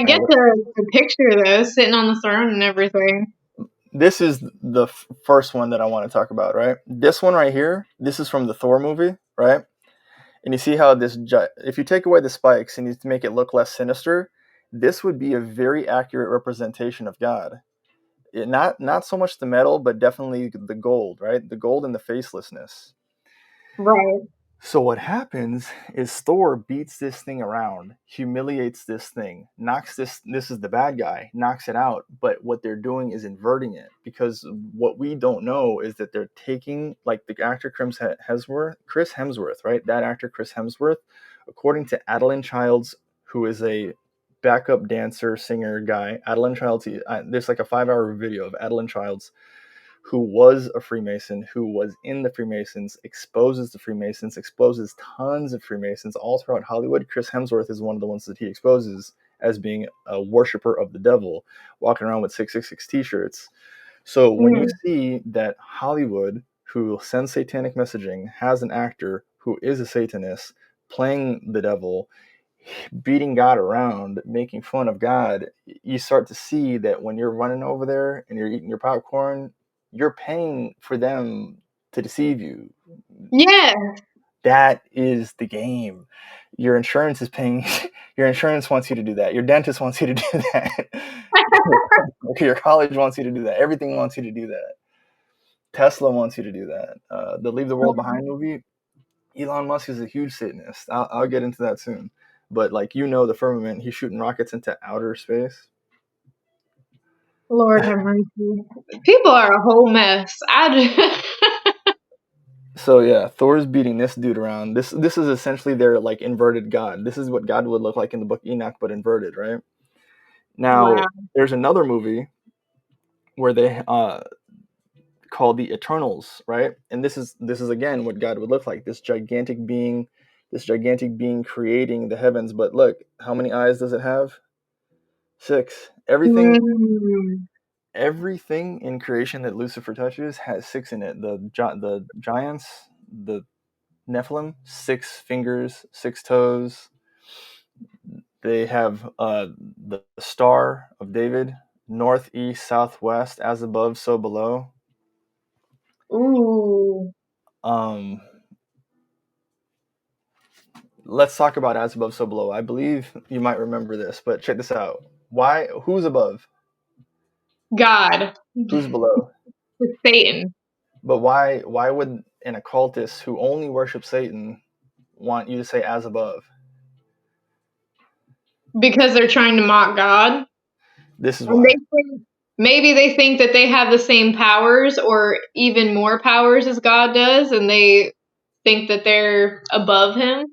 get Right. the picture though, sitting on the throne and everything. This is the first one that I want to talk about, right? This one right here, this is from the Thor movie, right? And you see how if you take away the spikes and you make it look less sinister, this would be a very accurate representation of God. Not so much the metal, but definitely the gold, right? The gold and the facelessness. Right. So what happens is Thor beats this thing around, humiliates this thing, knocks this is the bad guy, knocks it out, but what they're doing is inverting it because what we don't know is that they're taking like the actor Chris Hemsworth, right? That actor Chris Hemsworth, according to Adeline Childs, who is a backup dancer, singer guy, Adeline Childs, there's like a 5-hour video of Adeline Childs who was a Freemason, who was in the Freemasons, exposes the Freemasons, exposes tons of Freemasons all throughout Hollywood. Chris Hemsworth is one of the ones that he exposes as being a worshiper of the devil, walking around with 666 t-shirts. So when you see that Hollywood, who sends satanic messaging, has an actor who is a Satanist playing the devil, beating God around, making fun of God, you start to see that when you're running over there and you're eating your popcorn, you're paying for them to deceive you. Yeah. That is the game. Your insurance is paying. Your insurance wants you to do that. Your dentist wants you to do that. Your college wants you to do that. Everything wants you to do that. Tesla wants you to do that. The Leave the World Behind movie. Elon Musk is a huge Satanist. I'll get into that soon. But like, the firmament, he's shooting rockets into outer space. Lord have mercy. People are a whole mess. So yeah, Thor's beating this dude around. This is essentially their like inverted god. This is what God would look like in the Book of Enoch, but inverted, right? Now, Wow. there's another movie where they called the Eternals, right? And this is again what God would look like. This gigantic being creating the heavens. But look, how many eyes does it have? 6. Mm. Everything in creation that Lucifer touches has 6 in it. The giants, the Nephilim, 6 fingers, 6 toes. They have the Star of David, north, east, southwest, as above, so below. Ooh. Um, let's talk about as above, so below. I believe you might remember this, but check this out. Why? Who's above? God. Who's below? Satan. But why would an occultist who only worships Satan want you to say as above? Because they're trying to mock God. This is And why. maybe they think that they have the same powers or even more powers as God does, and they think that they're above him.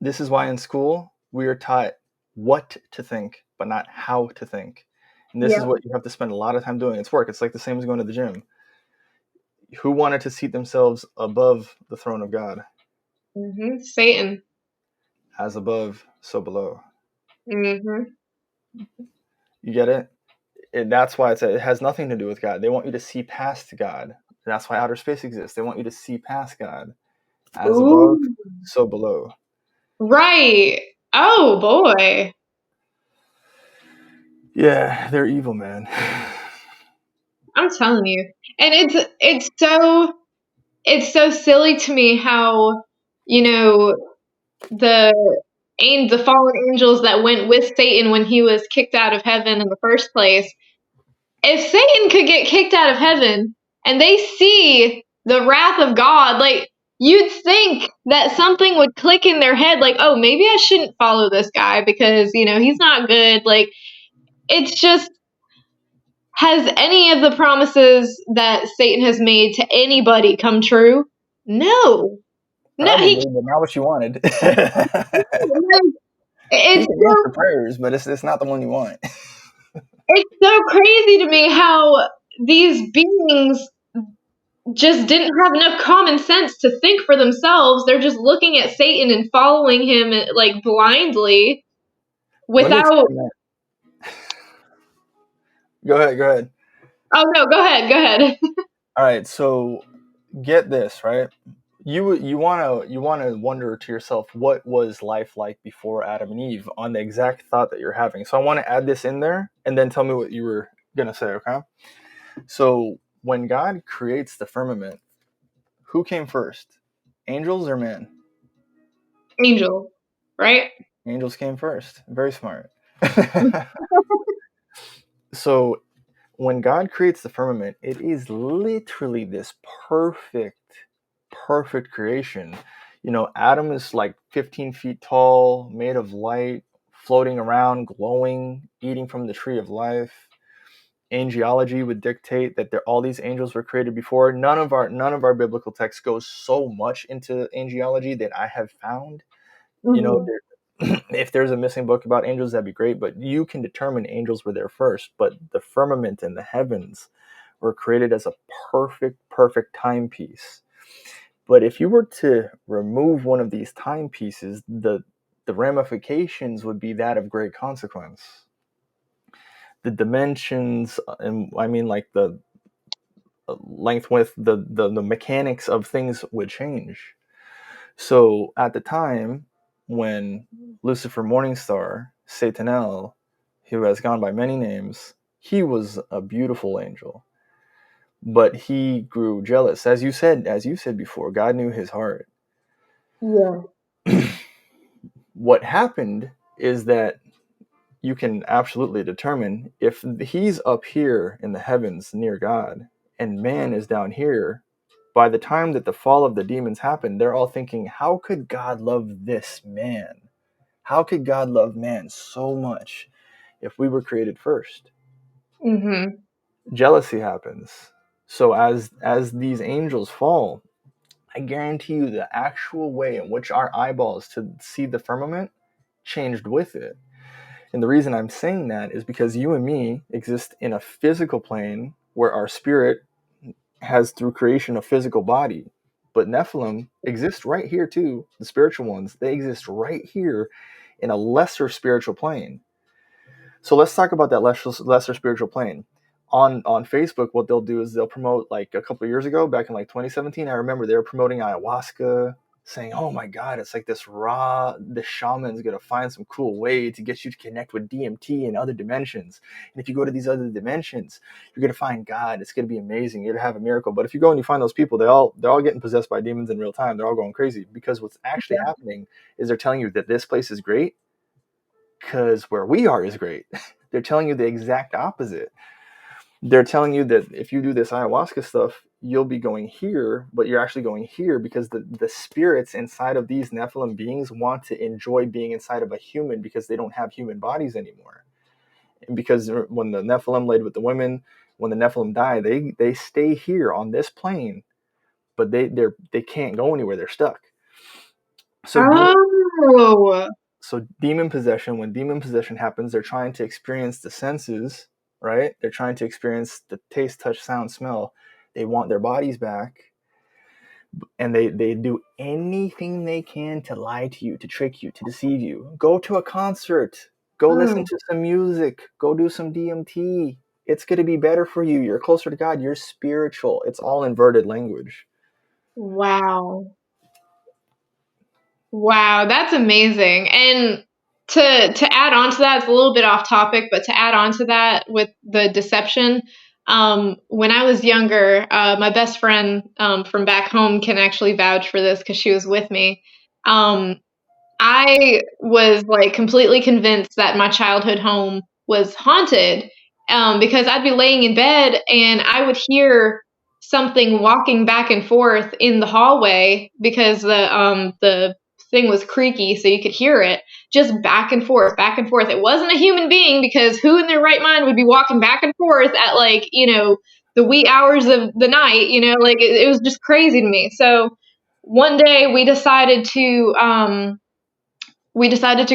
This is why in school we are taught what to think, but not how to think. And this is Yeah. what you have to spend a lot of time doing. It's work. It's like the same as going to the gym. Who wanted to seat themselves above the throne of God? Satan. As above, so below. Mm-hmm. You get it? That's why it has nothing to do with God. They want you to see past God. That's why outer space exists. They want you to see past God. As above, Ooh. so below. Right. Oh boy. Yeah, they're evil, man. I'm telling you. And it's so silly to me how, you know, the the fallen angels that went with Satan when he was kicked out of heaven in the first place. If Satan could get kicked out of heaven and they see the wrath of God, like you'd think that something would click in their head, like, oh, maybe I shouldn't follow this guy because, he's not good. Like, it's just, has any of the promises that Satan has made to anybody come true? No. No, Probably, but not what you wanted. He it's can so answer prayers, but it's not the one you want. it's so crazy to me how these beings just didn't have enough common sense to think for themselves. They're just looking at Satan and following him like blindly Let me without. explain that. Go ahead. Oh no, go ahead. All right, so get this, right? You wanna wonder to yourself, what was life like before Adam and Eve, on the exact thought that you're having. So I want to add this in there and then tell me what you were gonna say, okay? So when God creates the firmament, who came first? Angels or man? Angel, right? Angels came first. Very smart. So when God creates the firmament, it is literally this perfect creation. Adam is like 15 feet tall, made of light, floating around, glowing, eating from the tree of life. Angelology would dictate that all these angels were created before. None of our biblical texts goes so much into angelology that I have found. Mm-hmm. If there's a missing book about angels, that'd be great. But you can determine angels were there first. But the firmament and the heavens were created as a perfect timepiece. But if you were to remove one of these timepieces, the ramifications would be that of great consequence. The dimensions, and I mean, like the length, width, the mechanics of things would change. So at the time when Lucifer Morningstar, Satanel, who has gone by many names, he was a beautiful angel. But he grew jealous. As you said before, God knew his heart. Yeah. What happened is that you can absolutely determine if he's up here in the heavens near God and man is down here, By the time that the fall of the demons happened, they're all thinking, how could God love this man? How could God love man so much if we were created first? Mm-hmm. Jealousy happens. So as these angels fall, I guarantee you the actual way in which our eyeballs to see the firmament changed with it. And the reason I'm saying that is because you and me exist in a physical plane where our spirit has, through creation, a physical body. But Nephilim exist right here too. The spiritual ones, they exist right here in a lesser spiritual plane. So let's talk about that lesser spiritual plane. On Facebook, what they'll do is they'll promote, like a couple of years ago, back in like 2017, I remember they were promoting ayahuasca, saying, "Oh my God, it's like the shaman's gonna find some cool way to get you to connect with DMT and other dimensions. And if you go to these other dimensions, you're gonna find God. It's gonna be amazing. You're gonna have a miracle." But if you go and you find those people, they're all getting possessed by demons in real time. They're all going crazy because what's actually Yeah. happening is they're telling you that this place is great because where we are is great. They're telling you the exact opposite. They're telling you that if you do this ayahuasca stuff, you'll be going here, but you're actually going here because the spirits inside of these Nephilim beings want to enjoy being inside of a human because they don't have human bodies anymore. And because when the Nephilim laid with the women, when the Nephilim die, they stay here on this plane, but they can't go anywhere. They're stuck. So Oh. demon possession, when demon possession happens, they're trying to experience the senses, right? They're trying to experience the taste, touch, sound, smell. They want their bodies back, and they do anything they can to lie to you, to trick you, to deceive you. Go to a concert, go listen Mm. to some music, go do some DMT. It's going to be better for you. You're closer to God. You're spiritual. It's all inverted language. Wow. Wow, that's amazing. And to add on to that, it's a little bit off topic, but to add on to that with the deception, when I was younger, my best friend from back home can actually vouch for this because she was with me. Um, I was like completely convinced that my childhood home was haunted because I'd be laying in bed and I would hear something walking back and forth in the hallway because the thing was creaky, so you could hear it just back and forth, back and forth. It wasn't a human being because who in their right mind would be walking back and forth at like the wee hours of the night? Like it was just crazy to me. So one day we decided to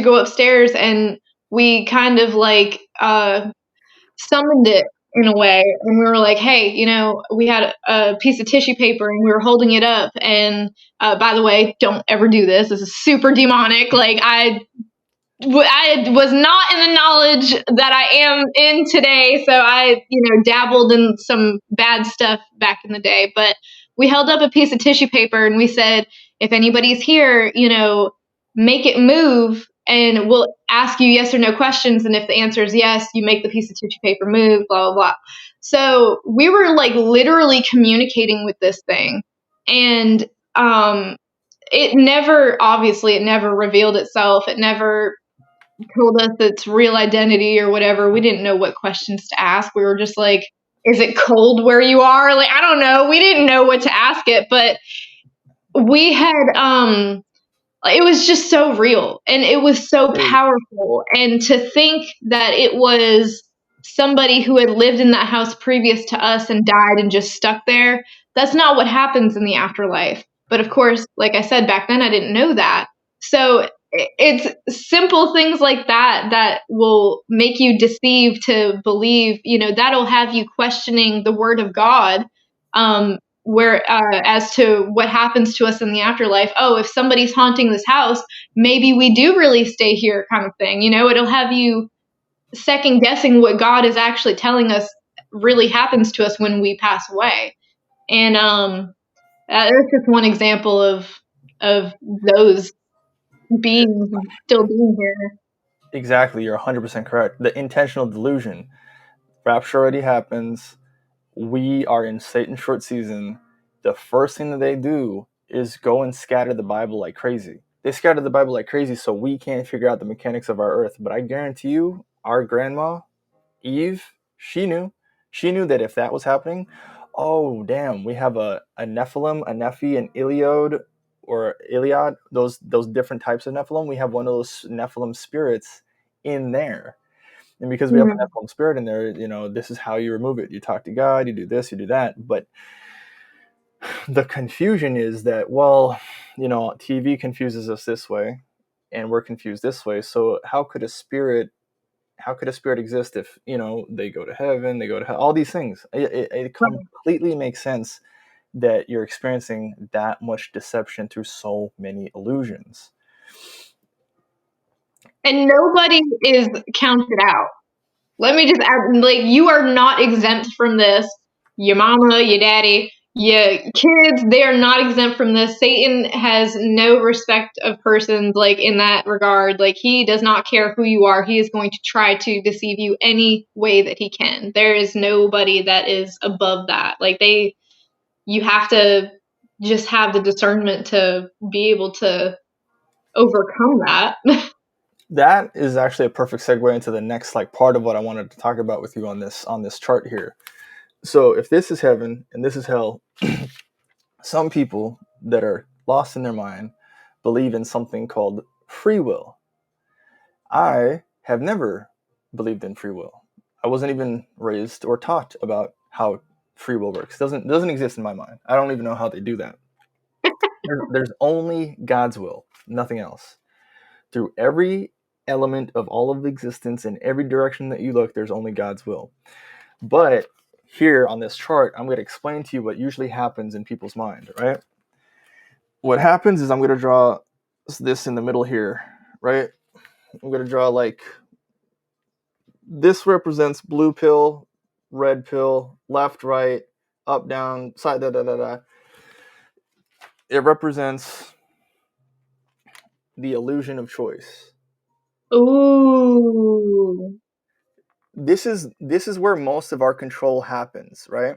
go upstairs and we kind of like summoned it in a way, and we were like, hey, we had a piece of tissue paper and we were holding it up, and by the way, don't ever do this, this is super demonic. Like I was not in the knowledge that I am in today, so I, dabbled in some bad stuff back in the day. But we held up a piece of tissue paper and we said, if anybody's here, make it move, and we'll ask you yes or no questions. And if the answer is yes, you make the piece of tissue paper move, blah, blah, blah. So we were like literally communicating with this thing. And it never revealed itself. It never told us its real identity or whatever. We didn't know what questions to ask. We were just like, is it cold where you are? Like, I don't know. We didn't know what to ask it, but we had it was just so real and it was so powerful. And to think that it was somebody who had lived in that house previous to us and died and just stuck there, that's not what happens in the afterlife. But of course, like I said, back then I didn't know that. So it's simple things like that that will make you deceive to believe, that'll have you questioning the word of God. Where as to what happens to us in the afterlife. Oh, if somebody's haunting this house, maybe we do really stay here, kind of thing. It'll have you second guessing what God is actually telling us really happens to us when we pass away. And that's just one example of those beings still being here. Exactly, you're 100% correct. The intentional delusion. Rapture already happens. We are in Satan's short season. The first thing that they do is go and scatter the Bible like crazy. They scatter the Bible like crazy so we can't figure out the mechanics of our earth. But I guarantee you, our grandma, Eve, she knew. She knew that if that was happening, Oh, damn. We have a Nephilim, a Nephi, an Iliad, or Iliad. Those different types of Nephilim. We have one of those Nephilim spirits in there. And because we have a Nephilim spirit in there, this is how you remove it. You talk to God, you do this, you do that. But the confusion is that, well, TV confuses us this way, and we're confused this way. So how could a spirit exist if they go to heaven, they go to hell, all these things? It completely makes sense that you're experiencing that much deception through so many illusions. And nobody is counted out. Let me just add, like, you are not exempt from this. Your mama, your daddy, your kids, they are not exempt from this. Satan has no respect of persons, like, in that regard. Like, he does not care who you are. He is going to try to deceive you any way that he can. There is nobody that is above that. Like, you have to just have the discernment to be able to overcome that. That is actually a perfect segue into the next part of what I wanted to talk about with you on this chart here. So if this is heaven and this is hell, some people that are lost in their mind believe in something called free will. I have never believed in free will. I wasn't even raised or taught about how free will works. Doesn't exist in my mind. I don't even know how they do that. There's only God's will, nothing else. Through every element of all of existence, in every direction that you look, there's only God's will. But here on this chart, I'm going to explain to you what usually happens in people's mind, right? What happens is I'm going to draw this in the middle here, right? I'm going to draw this represents blue pill, red pill, left, right, up, down, side, da, da, da, da. It represents the illusion of choice. Ooh. This is where most of our control happens, right?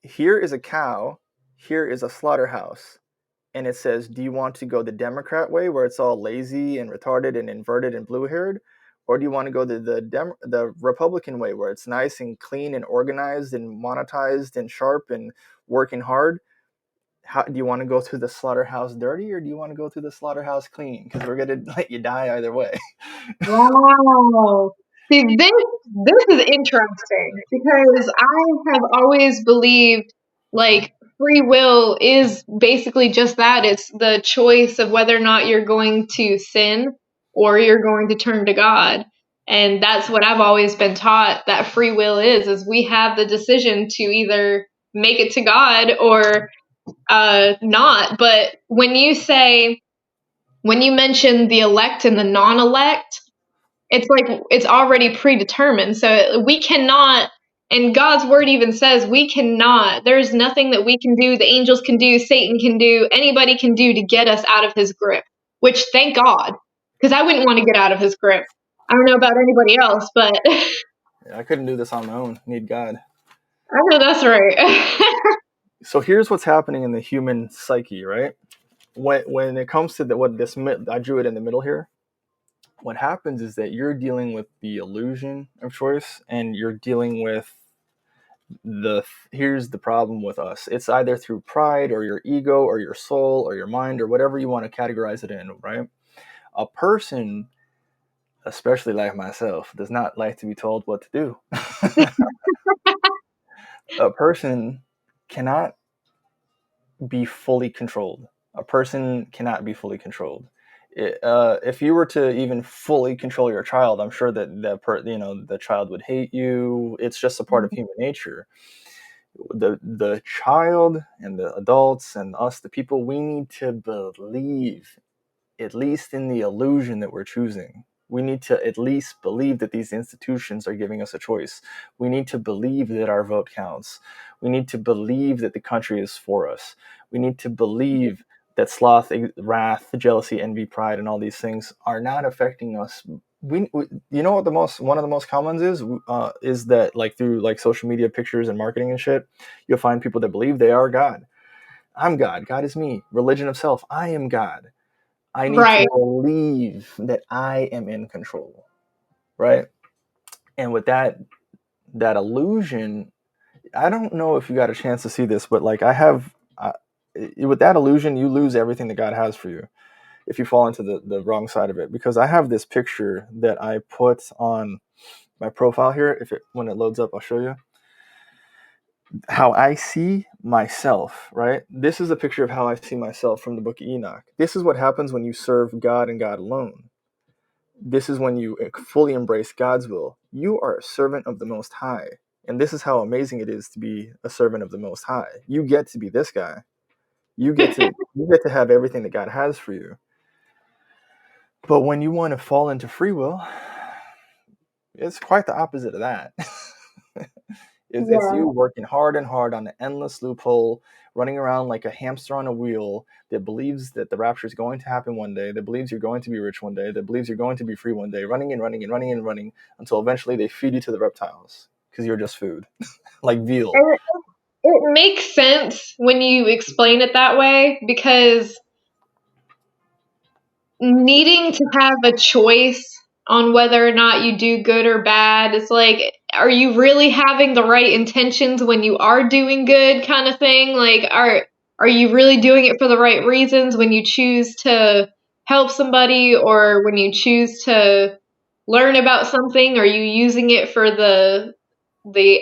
Here is a cow, here is a slaughterhouse, and it says, do you want to go the Democrat way where it's all lazy and retarded and inverted and blue-haired, or do you want to go the Republican way where it's nice and clean and organized and monetized and sharp and working hard? Do you want to go through the slaughterhouse dirty, or do you want to go through the slaughterhouse clean? Because we're going to let you die either way. Wow. See, this is interesting because I have always believed like free will is basically just that. It's the choice of whether or not you're going to sin or you're going to turn to God. And that's what I've always been taught that free will is we have the decision to either make it to God or not. But when you mention the elect and the non-elect, it's like it's already predetermined. So we cannot, and God's word even says we cannot, there's nothing that we can do, the angels can do, Satan can do, anybody can do to get us out of his grip, which thank God, because I wouldn't want to get out of his grip. I don't know about anybody else, but Yeah, I couldn't do this on my own. Need God. I know that's right. So here's what's happening in the human psyche, right? When it comes to I drew it in the middle here. What happens is that you're dealing with the illusion of choice, and you're dealing with here's the problem with us. It's either through pride or your ego or your soul or your mind or whatever you want to categorize it in, right? A person, especially like myself, does not like to be told what to do. A person cannot be fully controlled. A person cannot be fully controlled. If you were to even fully control your child, I'm sure that the child would hate you. It's just a part of human nature. The child and the adults and us, the people, we need to believe, at least in the illusion that we're choosing. We need to at least believe that these institutions are giving us a choice. We need to believe that our vote counts. We need to believe that the country is for us. We need to believe that sloth, wrath, jealousy, envy, pride, and all these things are not affecting us. You know what one of the most common is that through social media pictures and marketing and shit, you'll find people that believe they are God. I'm God. God is me. Religion of self. I am God. I need Right. to believe that I am in control, right? And with that illusion, I don't know if you got a chance to see this, but like I have, with that illusion, you lose everything that God has for you if you fall into the wrong side of it. Because I have this picture that I put on my profile here. When it loads up, I'll show you how I see myself. Right, this is a picture of how I see myself from the Book of Enoch. This is what happens when you serve God and God alone. This is when you fully embrace God's will. You are a servant of the Most High. And this is how amazing it is to be a servant of the Most High. You get to be this guy. You get to have everything that God has for you. But when you want to fall into free will, it's quite the opposite of that. It's Yeah. you working hard and hard on an endless loophole, running around like a hamster on a wheel that believes that the rapture is going to happen one day, that believes you're going to be rich one day, that believes you're going to be free one day, running and running and running and running until eventually they feed you to the reptiles because you're just food, like veal. And it makes sense when you explain it that way, because needing to have a choice on whether or not you do good or bad, it's like, are you really having the right intentions when you are doing good, kind of thing? Like, are you really doing it for the right reasons when you choose to help somebody, or when you choose to learn about something? Are you using it for the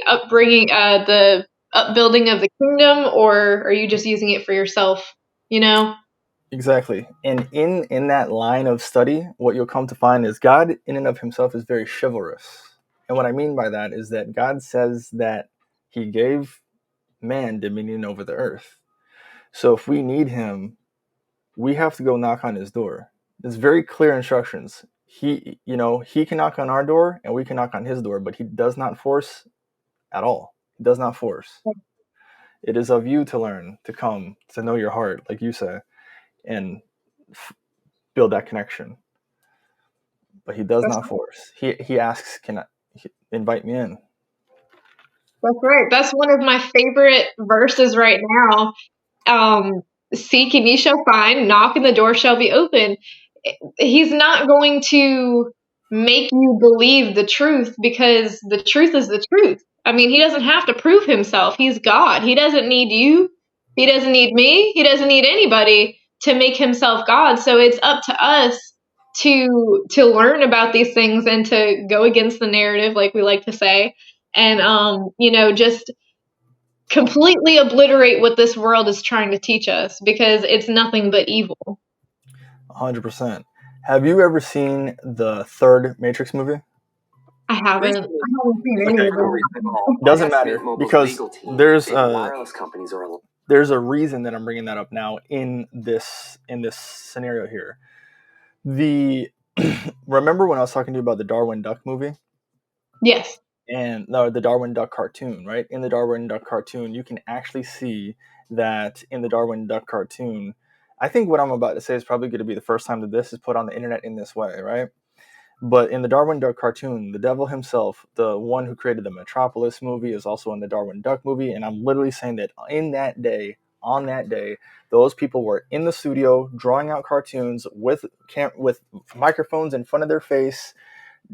upbringing, the upbuilding of the kingdom, or are you just using it for yourself, you know? Exactly. And in that line of study, what you'll come to find is God in and of himself is very chivalrous. And what I mean by that is that God says that he gave man dominion over the earth. So if we need him, we have to go knock on his door. There's very clear instructions. He can knock on our door and we can knock on his door, but he does not force at all. He does not force. It is of you to learn, to come, to know your heart, like you say, and build that connection. But he does That's not force. He asks, invite me in? That's right. That's one of my favorite verses right now. Seek and ye shall find, knock and the door shall be open. He's not going to make you believe the truth, because the truth is the truth. I mean, he doesn't have to prove himself. He's God. He doesn't need you. He doesn't need me. He doesn't need anybody to make himself God. So it's up to us to learn about these things and to go against the narrative, like we like to say, and just completely obliterate what this world is trying to teach us, because it's nothing but evil. 100%. Have you ever seen the third Matrix movie? I haven't. I haven't seen any Okay, of cool. them. Doesn't matter because there's a reason that I'm bringing that up now in this scenario here. Remember when I was talking to you about the Darwin Duck movie? Yes. And no, the Darwin Duck cartoon, right? In the Darwin Duck cartoon, you can actually see that in the Darwin Duck cartoon. I think what I'm about to say is probably going to be the first time that this is put on the internet in this way, right? But in the Darwin Duck cartoon, the devil himself, the one who created the Metropolis movie, is also in the Darwin Duck movie. And I'm literally saying that on that day, those people were in the studio drawing out cartoons with microphones in front of their face,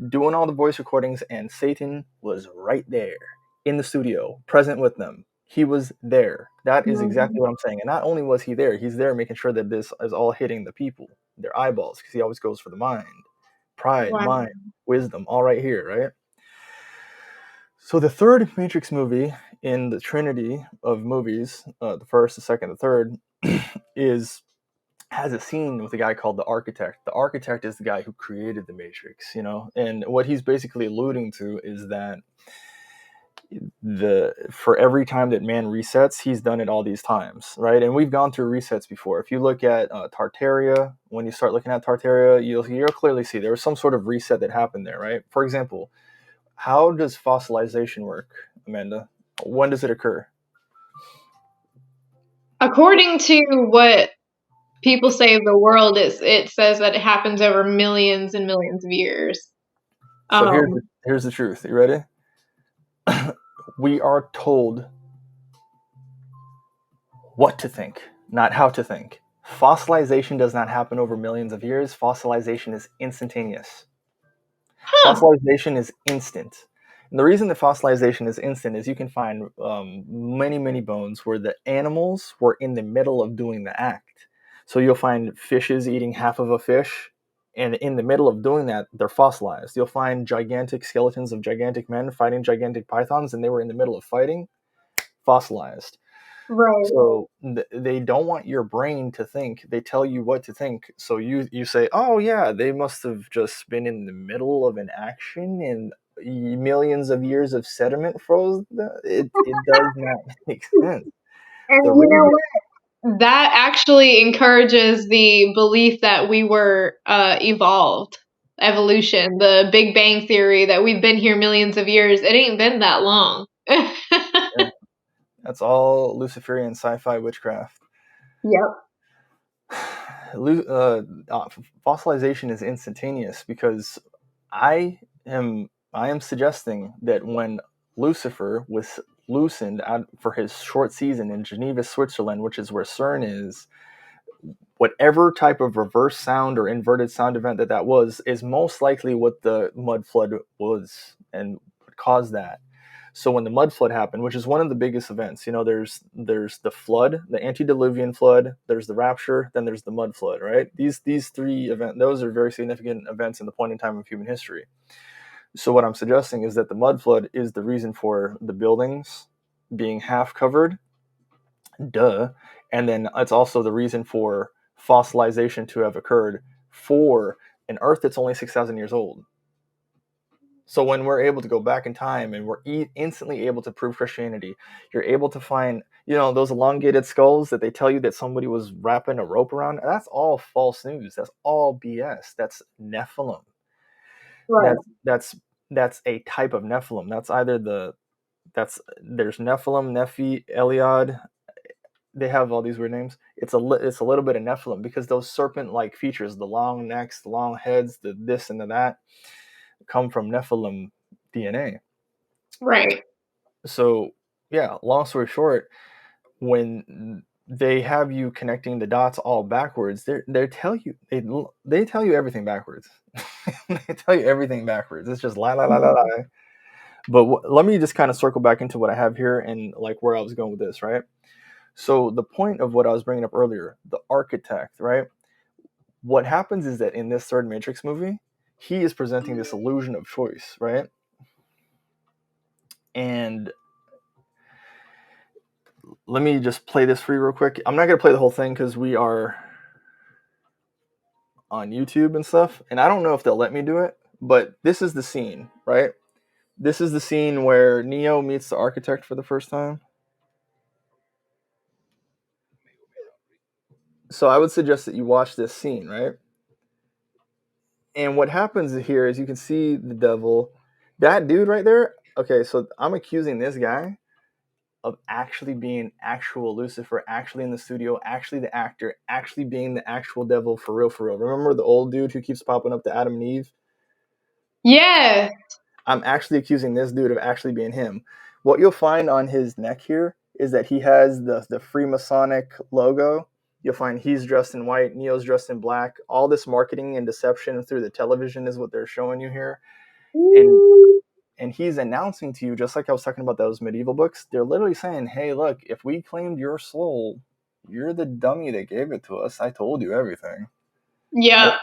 doing all the voice recordings, and Satan was right there in the studio, present with them. He was there. That is exactly what I'm saying. And not only was he there, he's there making sure that this is all hitting the people, their eyeballs, because he always goes for the mind. Pride, Wow. mind, wisdom, all right here, right? So the third Matrix movie in the trinity of movies, the first, the second, the third, has a scene with a guy called the Architect. The Architect is the guy who created the Matrix, and what he's basically alluding to is that for every time that man resets, he's done it all these times, right? And we've gone through resets before. If you look at Tartaria, when you start looking at Tartaria, you'll clearly see there was some sort of reset that happened there, right? For example, how does fossilization work, Amanda? When does it occur? According to what people say of the world, it says that it happens over millions and millions of years. So here's the truth. You ready? We are told what to think, not how to think. Fossilization does not happen over millions of years. Fossilization is instantaneous. Huh. Fossilization is instant. And the reason the fossilization is instant is you can find many, many bones where the animals were in the middle of doing the act. So you'll find fishes eating half of a fish, and in the middle of doing that, they're fossilized. You'll find gigantic skeletons of gigantic men fighting gigantic pythons, and they were in the middle of fighting, fossilized. Right. So they don't want your brain to think. They tell you what to think. So you say, "Oh yeah, they must have just been in the middle of an action and millions of years of sediment froze." It does not make sense. And The you know reason, what? That actually encourages the belief that we were evolved. Evolution, the Big Bang Theory, that we've been here millions of years. It ain't been that long. yeah, that's all Luciferian sci-fi witchcraft. Yep. Fossilization is instantaneous because I am suggesting that when Lucifer was loosened out for his short season in Geneva, Switzerland, which is where CERN is, whatever type of reverse sound or inverted sound event that was is most likely what the mud flood was and caused that. So when the mud flood happened, which is one of the biggest events, there's the flood, the antediluvian flood, there's the rapture, then there's the mud flood, right? These three events, those are very significant events in the point in time of human history. So what I'm suggesting is that the mud flood is the reason for the buildings being half covered, duh, and then it's also the reason for fossilization to have occurred for an Earth that's only 6,000 years old. So when we're able to go back in time and we're instantly able to prove Christianity, you're able to find, those elongated skulls that they tell you that somebody was wrapping a rope around. That's all false news. That's all BS. That's Nephilim. Right. That's a type of Nephilim. There's Nephilim, Nephi, Eliad. They have all these weird names. It's a little bit of Nephilim because those serpent-like features, the long necks, the long heads, the this and the that, come from Nephilim DNA. Right. So yeah, long story short, when they have you connecting the dots all backwards, they tell you everything backwards. They tell you everything backwards. It's just la la la la la. But let me just kind of circle back into what I have here and like where I was going with this, right? So the point of what I was bringing up earlier, the architect, right? What happens is that in this third Matrix movie, he is presenting this illusion of choice, right? And let me just play this for you real quick. I'm not going to play the whole thing because we are on YouTube and stuff, and I don't know if they'll let me do it, but this is the scene, right? This is the scene where Neo meets the architect for the first time. So I would suggest that you watch this scene, right? And what happens here is you can see the devil, that dude right there. Okay, so I'm accusing this guy of actually being actual Lucifer, actually in the studio, actually the actor, actually being the actual devil for real, for real. Remember the old dude who keeps popping up to Adam and Eve? Yeah. I'm actually accusing this dude of actually being him. What you'll find on his neck here is that he has the Freemasonic logo. You'll find he's dressed in white, Neo's dressed in black. All this marketing and deception through the television is what they're showing you here. And he's announcing to you, just like I was talking about those medieval books, they're literally saying, hey, look, if we claimed your soul, you're the dummy that gave it to us. I told you everything. Yep.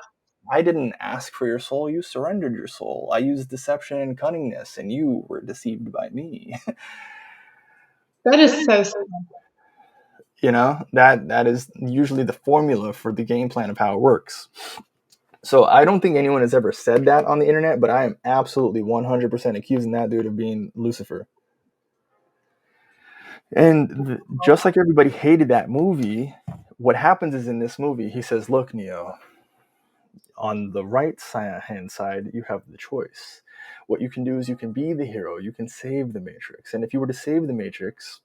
I didn't ask for your soul. You surrendered your soul. I used deception and cunningness, and you were deceived by me. That is so sad. That is usually the formula for the game plan of how it works. So I don't think anyone has ever said that on the internet, but I am absolutely 100% accusing that dude of being Lucifer. And just like everybody hated that movie, what happens is in this movie, he says, look, Neo, on the right hand side, you have the choice. What you can do is you can be the hero. You can save the Matrix. And if you were to save the Matrix,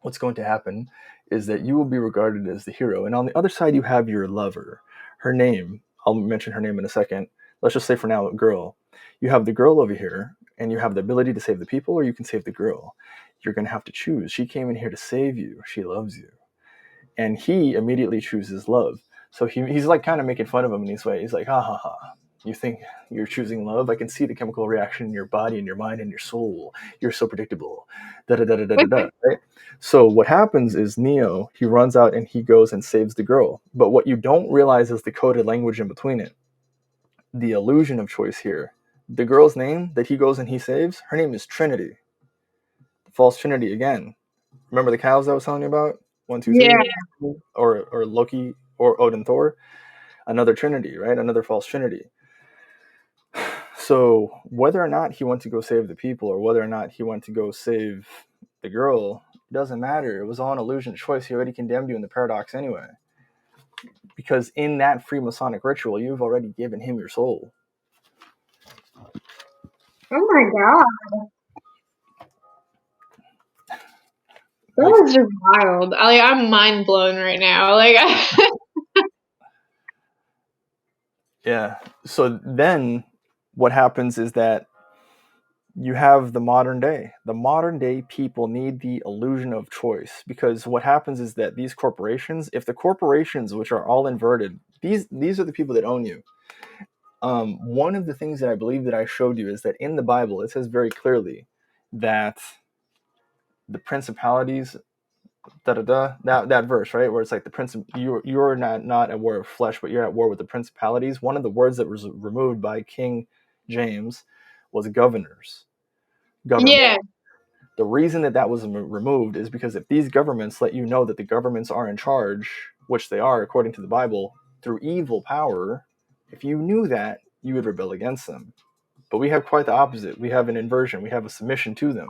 what's going to happen is that you will be regarded as the hero. And on the other side, you have your lover. Her name, I'll mention her name in a second. Let's just say for now, girl. You have the girl over here, and you have the ability to save the people, or you can save the girl. You're going to have to choose. She came in here to save you. She loves you. And he immediately chooses love. So he's like kind of making fun of him in this way. He's like, ha ha ha. You think you're choosing love? I can see the chemical reaction in your body and your mind and your soul. You're so predictable. Da da da da da da da. Right? So what happens is Neo, he runs out and he goes and saves the girl. But what you don't realize is the coded language in between it. The illusion of choice here. The girl's name that he goes and he saves, her name is Trinity. The false Trinity again. Remember the cows I was telling you about? One, two, Yeah. three, or Loki or Odin Thor? Another Trinity, right? Another false Trinity. So whether or not he went to go save the people or whether or not he went to go save the girl, it doesn't matter. It was all an illusion of choice. He already condemned you in the paradox anyway. Because in that Freemasonic ritual, you've already given him your soul. Oh my god. That Like, was just wild. I'm mind blown right now. Like, yeah. So then what happens is that you have the modern day. The modern day people need the illusion of choice because what happens is that these corporations, if the corporations, which are all inverted, these are the people that own you. One of the things that I believe that I showed you is that in the Bible, it says very clearly that the principalities, that verse, right, where it's like you're not at war with flesh, but you're at war with the principalities. One of the words that was removed by King James was governors, government. yeah. The reason that was removed is because if these governments let you know that the governments are in charge, which they are according to the Bible, through evil power, if you knew that, you would rebel against them. But we have quite the opposite. We have an inversion. We have a submission to them.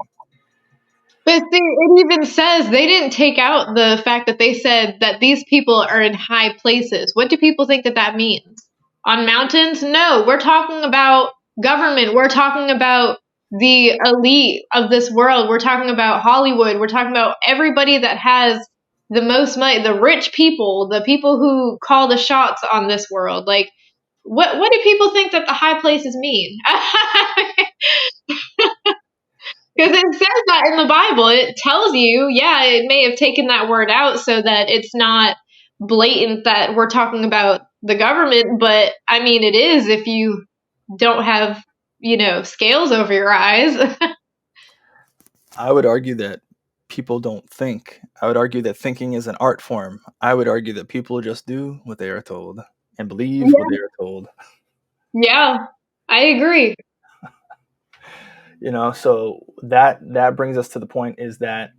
But see, it even says they didn't take out the fact that they said that these people are in high places. What do people think that means? On mountains? No, we're talking about government. We're talking about the elite of this world. We're talking about Hollywood. We're talking about everybody that has the most money, the rich people, the people who call the shots on this world. Like, what do people think that the high places mean? Because it says that in the Bible. It tells you, yeah, it may have taken that word out so that it's not blatant that we're talking about the government, but I mean, it is if you don't have, scales over your eyes. I would argue that people don't think. I would argue that thinking is an art form. I would argue that people just do what they are told and believe what they are told. Yeah, I agree. So that brings us to the point is that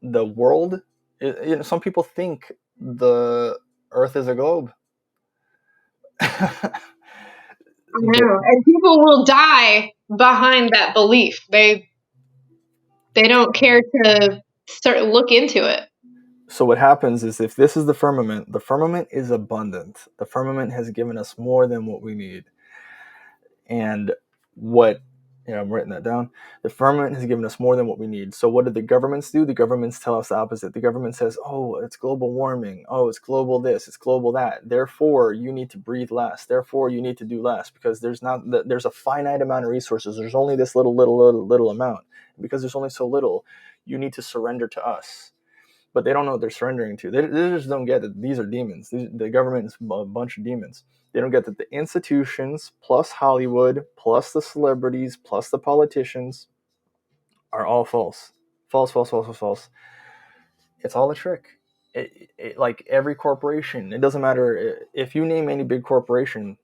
the world, some people think the earth is a globe. I know. And people will die behind that belief. They don't care to look into it. So what happens is if this is the firmament is abundant. The firmament has given us more than what we need. And I'm writing that down. The firmament has given us more than what we need. So what do the governments do? The governments tell us the opposite. The government says, oh, it's global warming. Oh, it's global this, it's global that. Therefore, you need to breathe less. Therefore, you need to do less because there's a finite amount of resources. There's only this little amount. Because there's only so little, you need to surrender to us. But they don't know what they're surrendering to. They just don't get that these are demons. The government is a bunch of demons. They don't get that the institutions, plus Hollywood, plus the celebrities, plus the politicians, are all false. False, false, false, false, false. It's all a trick. Like every corporation, it doesn't matter. If you name any big corporation,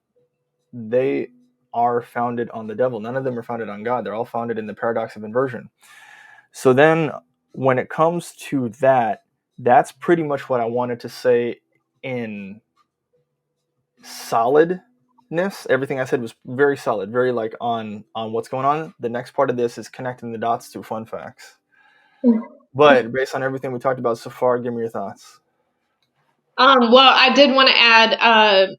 they are founded on the devil. None of them are founded on God. They're all founded in the paradox of inversion. So then when it comes to that, that's pretty much what I wanted to say in solidness. Everything I said was very solid, very like on what's going on. The next part of this is connecting the dots to fun facts. But based on everything we talked about so far, give me your thoughts. Well, I did want to add,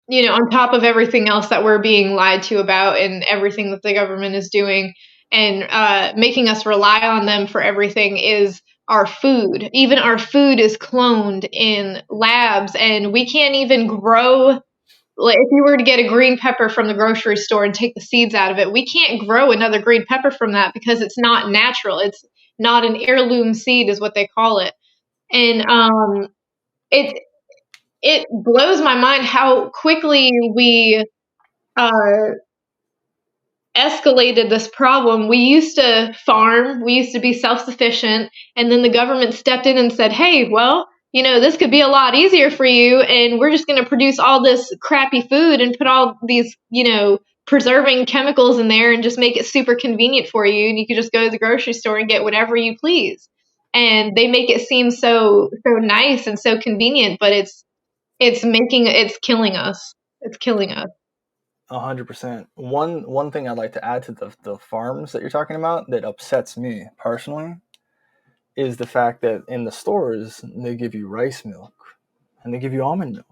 on top of everything else that we're being lied to about and everything that the government is doing and making us rely on them for everything is our food. Even our food is cloned in labs, and we can't even grow. Like, if you were to get a green pepper from the grocery store and take the seeds out of it, we can't grow another green pepper from that because it's not natural. It's not an heirloom seed, is what they call it. And it blows my mind how quickly we uh, escalated this problem. We used to farm, we used to be self sufficient, and then the government stepped in and said, hey, well, this could be a lot easier for you, and we're just going to produce all this crappy food and put all these, preserving chemicals in there and just make it super convenient for you. And you could just go to the grocery store and get whatever you please. And they make it seem so nice and so convenient, but it's killing us. It's killing us. 100%. One thing I'd like to add to the farms that you're talking about that upsets me personally is the fact that in the stores they give you rice milk and they give you almond milk,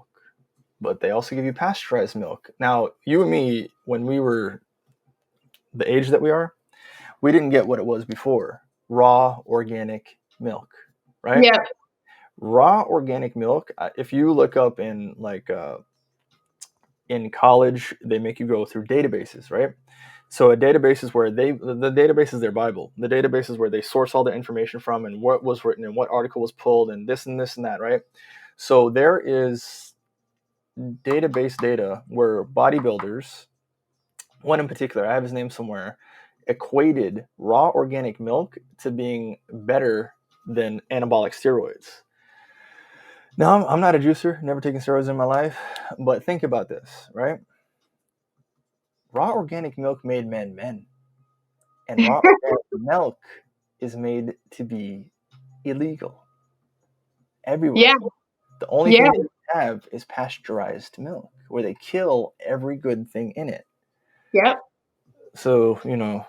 but they also give you pasteurized milk. Now, you and me, when we were the age that we are, we didn't get what it was before, raw organic milk, right? Yeah. Raw organic milk. If you look up in in college, they make you go through databases, right? So a database is where the database is their Bible. The database is where they source all the information from and what was written and what article was pulled and this and this and that, right? So there is database data where bodybuilders, one in particular, I have his name somewhere, equated raw organic milk to being better than anabolic steroids. Now, I'm not a juicer, never taken steroids in my life, but think about this, right? Raw organic milk made men men, and raw organic milk is made to be illegal everywhere. Yeah. The only Yeah. thing that you have is pasteurized milk, where they kill every good thing in it. Yep. So,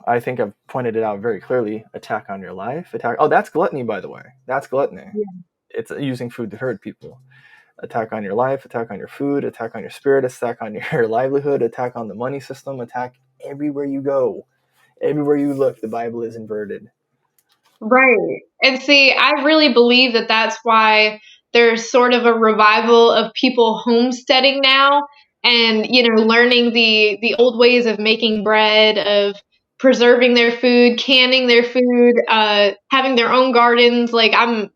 I think I've pointed it out very clearly. Attack on your life. Oh, that's gluttony, by the way. That's gluttony. Yeah. It's using food to hurt people. Attack on your life, attack on your food, attack on your spirit, attack on your livelihood, attack on the money system, attack everywhere you go. Everywhere you look, the Bible is inverted. Right. And see, I really believe that that's why there's sort of a revival of people homesteading now and, learning the old ways of making bread, of preserving their food, canning their food, having their own gardens. Like I'm,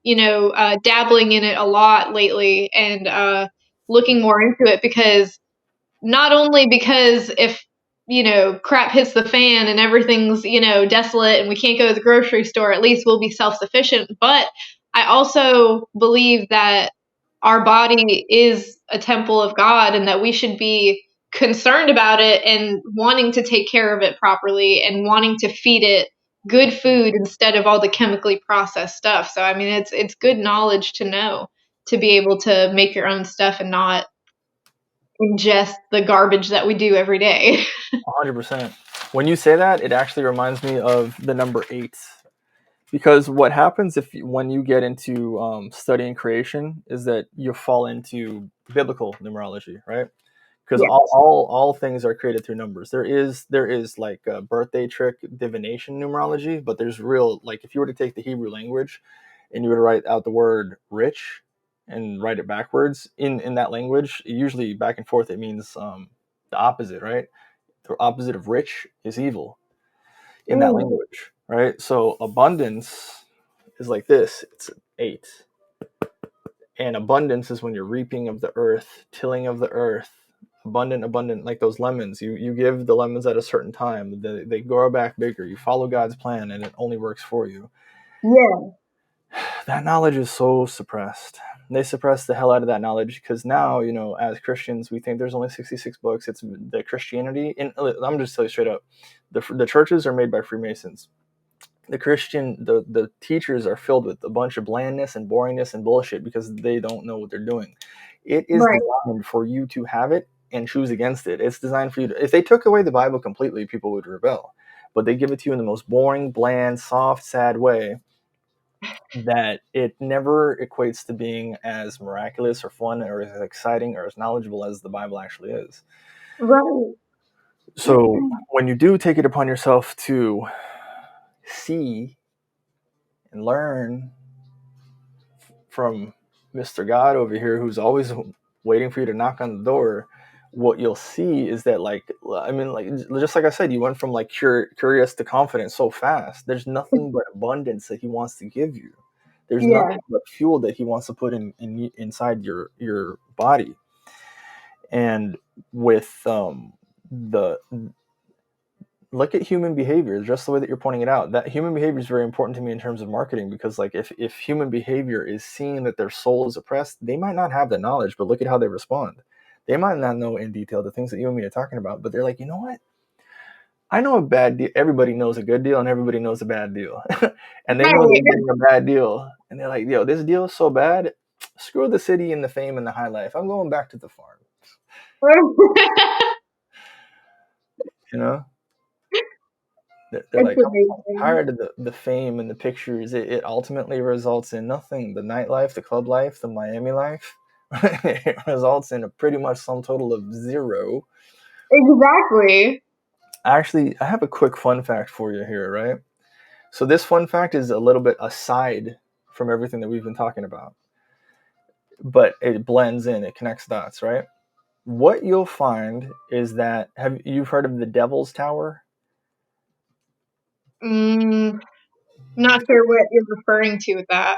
dabbling in it a lot lately and looking more into it because not only because if crap hits the fan and everything's desolate and we can't go to the grocery store, at least we'll be self-sufficient, but I also believe that our body is a temple of God and that we should be concerned about it and wanting to take care of it properly and wanting to feed it good food instead of all the chemically processed stuff. So I mean it's good knowledge to know, to be able to make your own stuff and not ingest the garbage that we do every day. 100%. When you say that, it actually reminds me of the number 8. Because what happens when you get into studying creation is that you fall into biblical numerology, right? Because Yeah. all things are created through numbers. There is like a birthday trick divination numerology, but there's real, like if you were to take the Hebrew language and you were to write out the word rich and write it backwards in that language, usually back and forth it means the opposite, right? The opposite of rich is evil in that language, right? So abundance is like this. It's 8. And abundance is when you're reaping of the earth, tilling of the earth, abundant, like those lemons. You give the lemons at a certain time. They grow back bigger. You follow God's plan and it only works for you. Yeah. That knowledge is so suppressed. They suppress the hell out of that knowledge because now, as Christians, we think there's only 66 books. It's the Christianity. And I'm just tell you straight up, the churches are made by Freemasons. The teachers are filled with a bunch of blandness and boringness and bullshit because they don't know what they're doing. It is Right. designed for you to have it and choose against it. It's designed for you to, if they took away the Bible completely, people would rebel. But they give it to you in the most boring, bland, soft, sad way that it never equates to being as miraculous or fun or as exciting or as knowledgeable as the Bible actually is. Right. So when you do take it upon yourself to see and learn from Mr. God over here, who's always waiting for you to knock on the door, what you'll see is that, just like I said, you went from like curious to confident so fast. There's nothing but abundance that he wants to give you. There's Yeah. nothing but fuel that he wants to put inside your body. And with the look at human behavior just the way that you're pointing it out. That human behavior is very important to me in terms of marketing, because like if human behavior is seeing that their soul is oppressed, they might not have the knowledge, but look at how they respond. They might not know in detail the things that you and me are talking about, but they're like, you know what, I know a bad deal. Everybody knows a good deal and everybody knows a bad deal. And they know Right. they're getting a bad deal, and they're like, yo, this deal is so bad, screw the city and the fame and the high life, I'm going back to the farm. You know, they're It's like, I'm amazing. tired of the fame and the pictures. It ultimately results in nothing. The nightlife, the club life, the Miami life, it results in a pretty much sum total of zero. Exactly. Actually, I have a quick fun fact for you here, right? So this fun fact is a little bit aside from everything that we've been talking about, but it blends in, it connects dots, right? What you'll find is that, have you've heard of the Devil's Tower? Mm, not sure what you're referring to with that.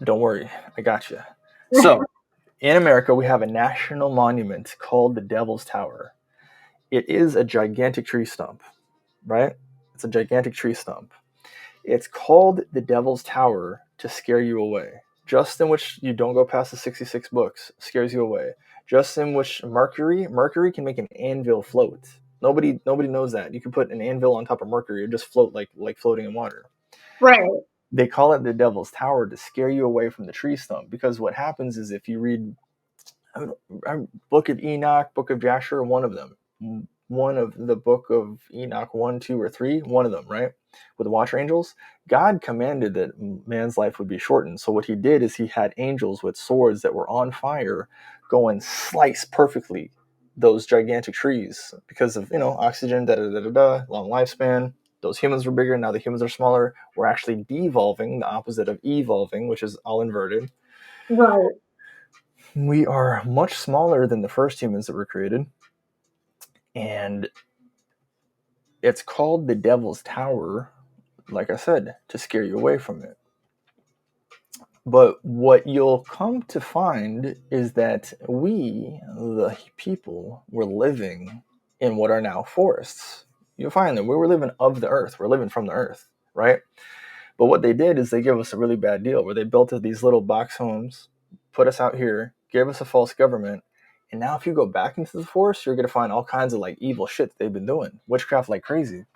Don't worry, I got you. So in America, we have a national monument called the Devil's Tower. It is a gigantic tree stump, right? It's a gigantic tree stump. It's called the Devil's Tower to scare you away. Just in which you don't go past the 66 books scares you away. Just in which Mercury can make an anvil float. Nobody knows that. You can put an anvil on top of Mercury, it just float like floating in water. Right. They call it the Devil's Tower to scare you away from the tree stump, because what happens is, if you read Book of Enoch, Book of Jasher, one of them, one of the Book of Enoch, 1, 2, or 3, one of them, right? With the Watcher Angels, God commanded that man's life would be shortened. So what he did is he had angels with swords that were on fire go and slice perfectly those gigantic trees, because of, oxygen, long lifespan. Those humans were bigger, now the humans are smaller. We're actually devolving, the opposite of evolving, which is all inverted. Right. We are much smaller than the first humans that were created, and it's called the Devil's Tower, like I said, to scare you away from it. But what you'll come to find is that we, the people, were living in what are now forests. You'll find that we were living of the earth, we're living from the earth, right? But what they did is they gave us a really bad deal, where they built these little box homes, put us out here, gave us a false government, and now if you go back into the forest, you're gonna find all kinds of like evil shit that they've been doing, witchcraft like crazy.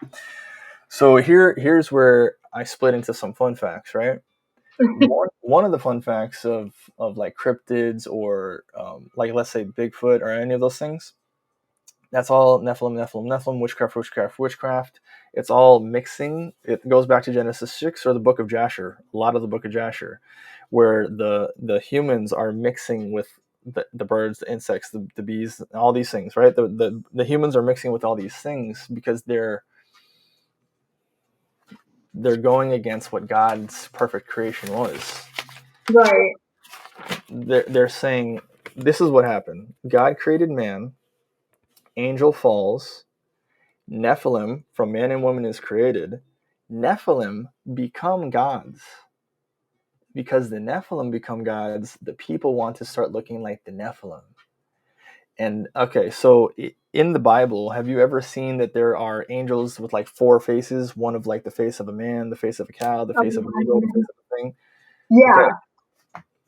So here's where I split into some fun facts, right? One of the fun facts of like cryptids, or like, let's say Bigfoot or any of those things, that's all Nephilim, witchcraft. It's all mixing. It goes back to Genesis 6 or the Book of Jasher, a lot of the Book of Jasher, where the humans are mixing with the birds, the insects, the bees, all these things, right? The humans are mixing with all these things because they're going against what God's perfect creation was. Right. They're saying, this is what happened. God created man, angel falls, Nephilim, from man and woman, is created. Nephilim become gods. Because the Nephilim become gods, the people want to start looking like the Nephilim. And okay, so in the Bible, have you ever seen that there are angels with like 4 faces? One of like the face of a man, the face of a cow, the face of an eagle, the face of a thing. Okay, Yeah.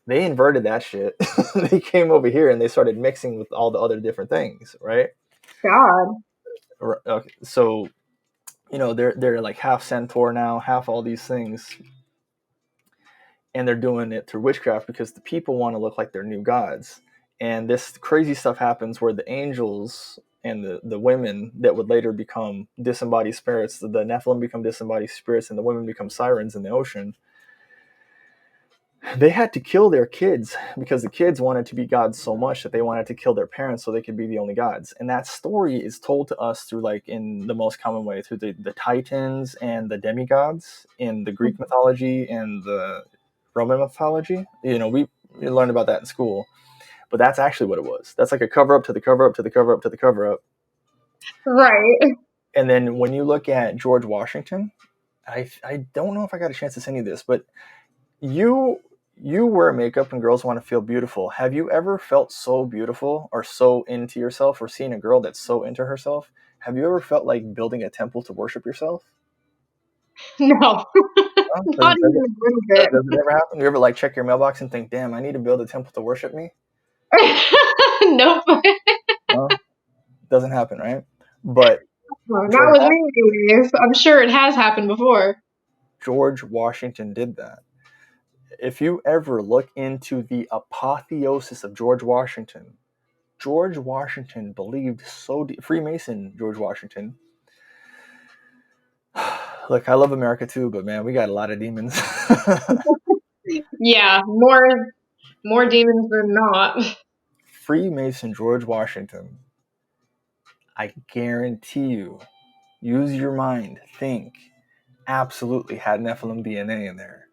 they inverted that shit. They came over here and they started mixing with all the other different things, right? God. Okay, so they're like half centaur now, half all these things, and they're doing it through witchcraft because the people want to look like their new gods. And this crazy stuff happens where the angels and the women that would later become disembodied spirits, the Nephilim become disembodied spirits, and the women become sirens in the ocean. They had to kill their kids because the kids wanted to be gods so much that they wanted to kill their parents so they could be the only gods. And that story is told to us through, like, in the most common way, through the Titans and the demigods in the Greek mythology and the Roman mythology. We learned about that in school, but that's actually what it was. That's like a cover up to the cover up to the cover up to the cover up. Right. And then when you look at George Washington, I don't know if I got a chance to send you this, but you wear makeup and girls want to feel beautiful. Have you ever felt so beautiful or so into yourself, or seen a girl that's so into herself have you ever felt like building a temple to worship yourself? No, Huh? not even a little bit. Does it ever happen? You ever like check your mailbox and think, damn, I need to build a temple to worship me? Nope. No, doesn't happen, right? But Not George, with me, anyways. I'm sure it has happened before. George Washington did that. If you ever look into the apotheosis of George Washington believed so deep. Freemason George Washington. Look, I love America too, but man, we got a lot of demons. Yeah, more demons than not. Freemason George Washington, I guarantee you, use your mind, think, absolutely had Nephilim DNA in there.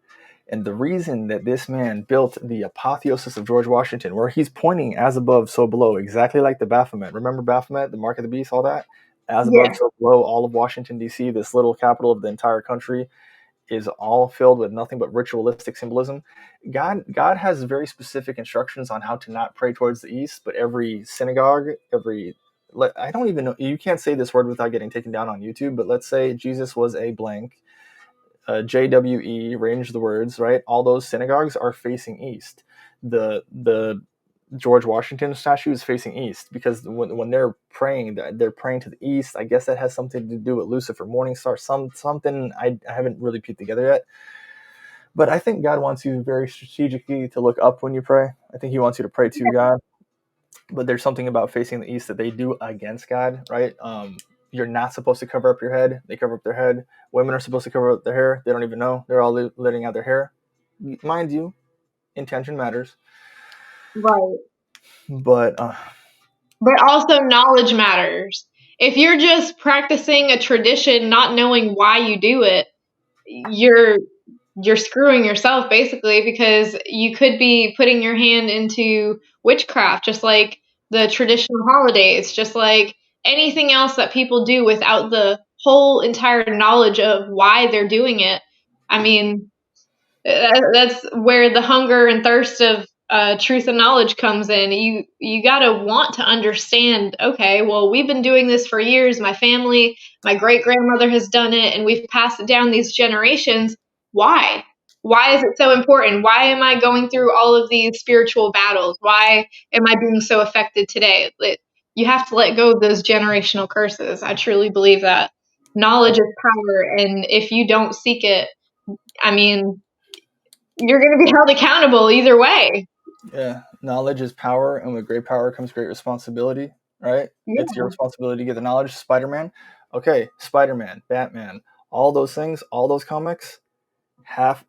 And the reason that this man built the apotheosis of George Washington, where he's pointing as above, so below, exactly like the Baphomet. Remember Baphomet, the Mark of the Beast, all that? As Yeah, above, so below, all of Washington, D.C., this little capital of the entire country, is all filled with nothing but ritualistic symbolism. God has very specific instructions on how to not pray towards the east, but every synagogue, I don't even know, you can't say this word without getting taken down on YouTube, but let's say Jesus was a blank, JWE, range the words, right? All those synagogues are facing east. The George Washington statue is facing east because when they're praying to the east. I guess that has something to do with Lucifer, Morningstar, something I haven't really put together yet. But I think God wants you very strategically to look up when you pray. I think He wants you to pray to God. But there's something about facing the east that they do against God, right? You're not supposed to cover up your head. They cover up their head. Women are supposed to cover up their hair. They don't even know. They're all letting out their hair. Mind you, intention matters. right. But But also knowledge matters. If you're just practicing a tradition not knowing why you do it, you're screwing yourself basically because you could be putting your hand into witchcraft just like the traditional holidays, just like anything else that people do without the whole entire knowledge of why they're doing it. I mean, that's where the hunger and thirst of truth and knowledge comes in. You gotta want to understand. Okay, well, we've been doing this for years. My family, my great grandmother has done it, and we've passed it down these generations. Why? Why is it so important? Why am I going through all of these spiritual battles? Why am I being so affected today? You have to let go of those generational curses. I truly believe that knowledge is power, and if you don't seek it, I mean, you're going to be held accountable either way. yeah, knowledge is power, and with great power comes great responsibility, right? Yeah. It's your responsibility to get the knowledge. Spider-Man, okay, Spider-Man, Batman, all those things, all those comics, half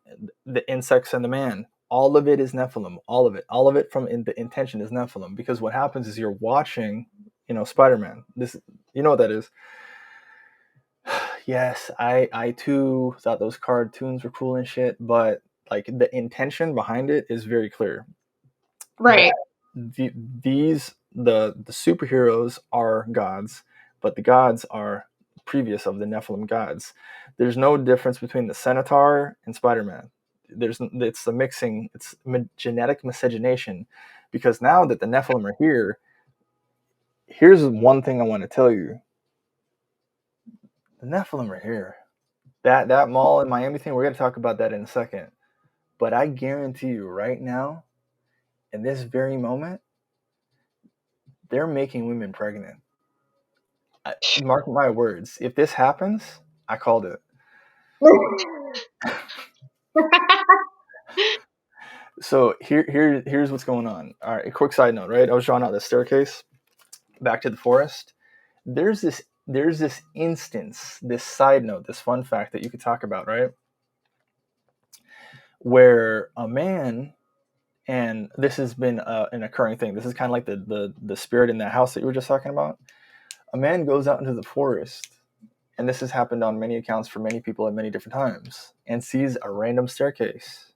the insects and the man, all of it is Nephilim. All of it from the intention is Nephilim. Because what happens is you're watching, Spider-Man. This, you know what that is. Yes, I too thought those cartoons were cool and shit, but like the intention behind it is very clear. Right. The superheroes are gods, but the gods are previous of the Nephilim gods. There's no difference between the Centaur and Spider-Man. It's the mixing, it's genetic miscegenation, because now that the Nephilim are here, here's one thing I want to tell you: the Nephilim are here. That mall in Miami thing, we're gonna talk about that in a second. But I guarantee you, right now, in this very moment, they're making women pregnant. Mark my words. If this happens, I called it. So here's what's going on. All right, a quick side note, right? I was drawing out the staircase back to the forest. There's this instance, this side note, this fun fact that you could talk about, right? Where a man, and this has been an occurring thing. This is kind of like the spirit in that house that you were just talking about. A man goes out into the forest, and this has happened on many accounts for many people at many different times, and sees a random staircase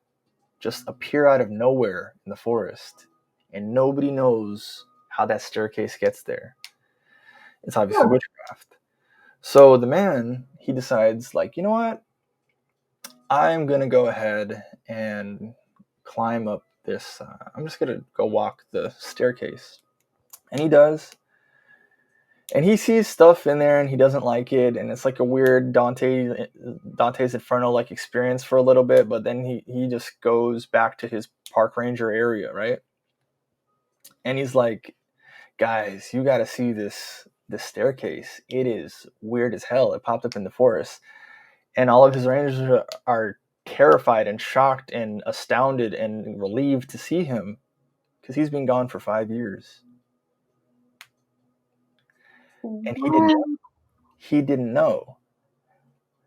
just appear out of nowhere in the forest, and nobody knows how that staircase gets there. It's obviously witchcraft. So the man, he decides, like, you know what? I'm gonna go ahead and climb up this. I'm just gonna go walk the staircase, and he does. And he sees stuff in there and he doesn't like it, and it's like a weird Dante's Inferno like experience for a little bit, but then he just goes back to his park ranger area, right? And he's like, guys, you got to see this staircase. It is weird as hell. It popped up in the forest, and all of his rangers are terrified and shocked and astounded and relieved to see him because he's been gone for 5 years, and he didn't know.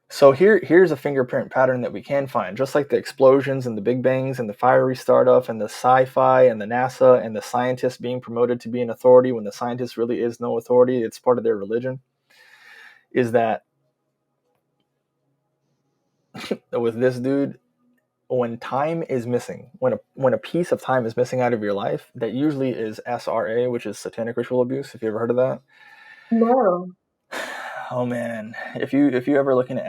So here's a fingerprint pattern that we can find, just like the explosions and the big bangs and the fiery startup and the sci-fi and the NASA and the scientists being promoted to be an authority when the scientist really is no authority. It's part of their religion. Is that with this dude, when time is missing, when a piece of time is missing out of your life, that usually is SRA, which is satanic ritual abuse. Have you ever heard of that? No. Oh man, if you ever look into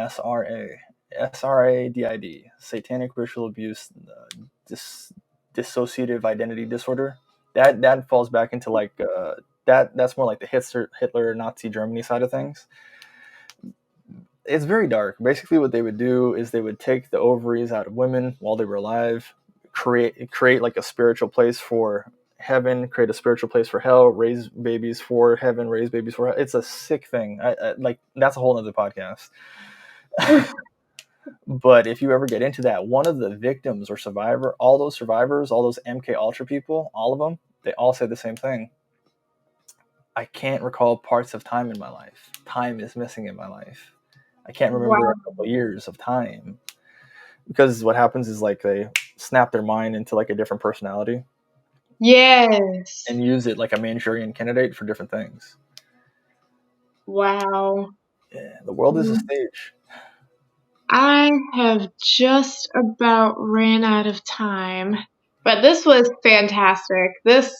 SRADID, satanic ritual abuse, dissociative identity disorder, that falls back into like that's more like the Hitler Nazi Germany side of things. It's very dark. Basically, what they would do is they would take the ovaries out of women while they were alive, create like a spiritual place for heaven, create a spiritual place for hell, raise babies for heaven, raise babies for hell. It's a sick thing. I like that's a whole other podcast. But if you ever get into that, one of the victims or survivor, all those survivors, all those MK Ultra people, all of them, they all say the same thing. I can't recall parts of time in my life. Time is missing in my life. I can't remember a couple of years of time. Because what happens is like they snap their mind into like a different personality. Yes. And use it like a Manchurian candidate for different things. Wow. Yeah, the world is a stage. I have just about ran out of time, but this was fantastic. I'm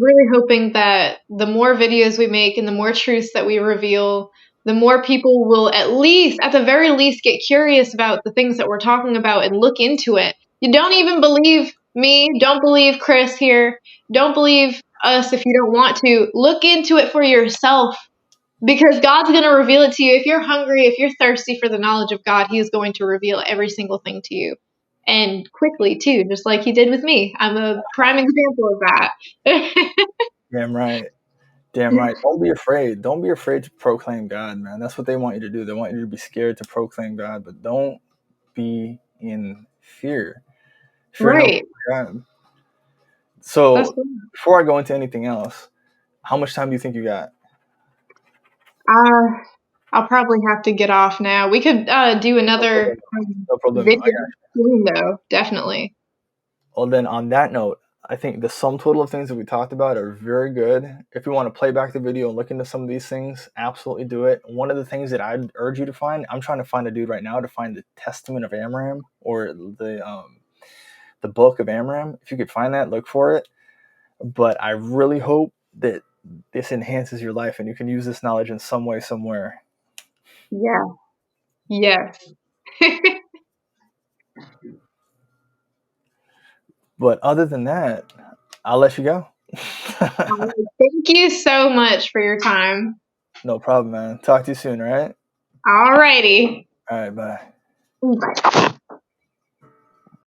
really hoping that the more videos we make and the more truths that we reveal, the more people will at the very least, get curious about the things that we're talking about and look into it. You don't even believe me, don't believe Chris here, don't believe us if you don't want to. Look into it for yourself. Because God's going to reveal it to you. If you're hungry, if you're thirsty for the knowledge of God, He is going to reveal every single thing to you. And quickly, too, just like He did with me. I'm a prime example of that. Damn right. Damn right. Don't be afraid. Don't be afraid to proclaim God, man. That's what they want you to do. They want you to be scared to proclaim God, but don't be in fear. Fear no Right. God. So That's cool. before I go into anything else, how much time do you think you got? I'll probably have to get off now. We could do another No problem. video soon, though. Definitely. Well, then on that note, I think the sum total of things that we talked about are very good. If you want to play back the video and look into some of these things, absolutely do it. One of the things that I'd urge you to find, I'm trying to find a dude right now to find the Testament of Amram or the Book of Amram. If you could find that, look for it. But I really hope that this enhances your life and you can use this knowledge in some way, somewhere. Yeah. Yes. But other than that, I'll let you go. Thank you so much for your time. No problem, man. Talk to you soon, all right? Alrighty. All right, bye. Bye.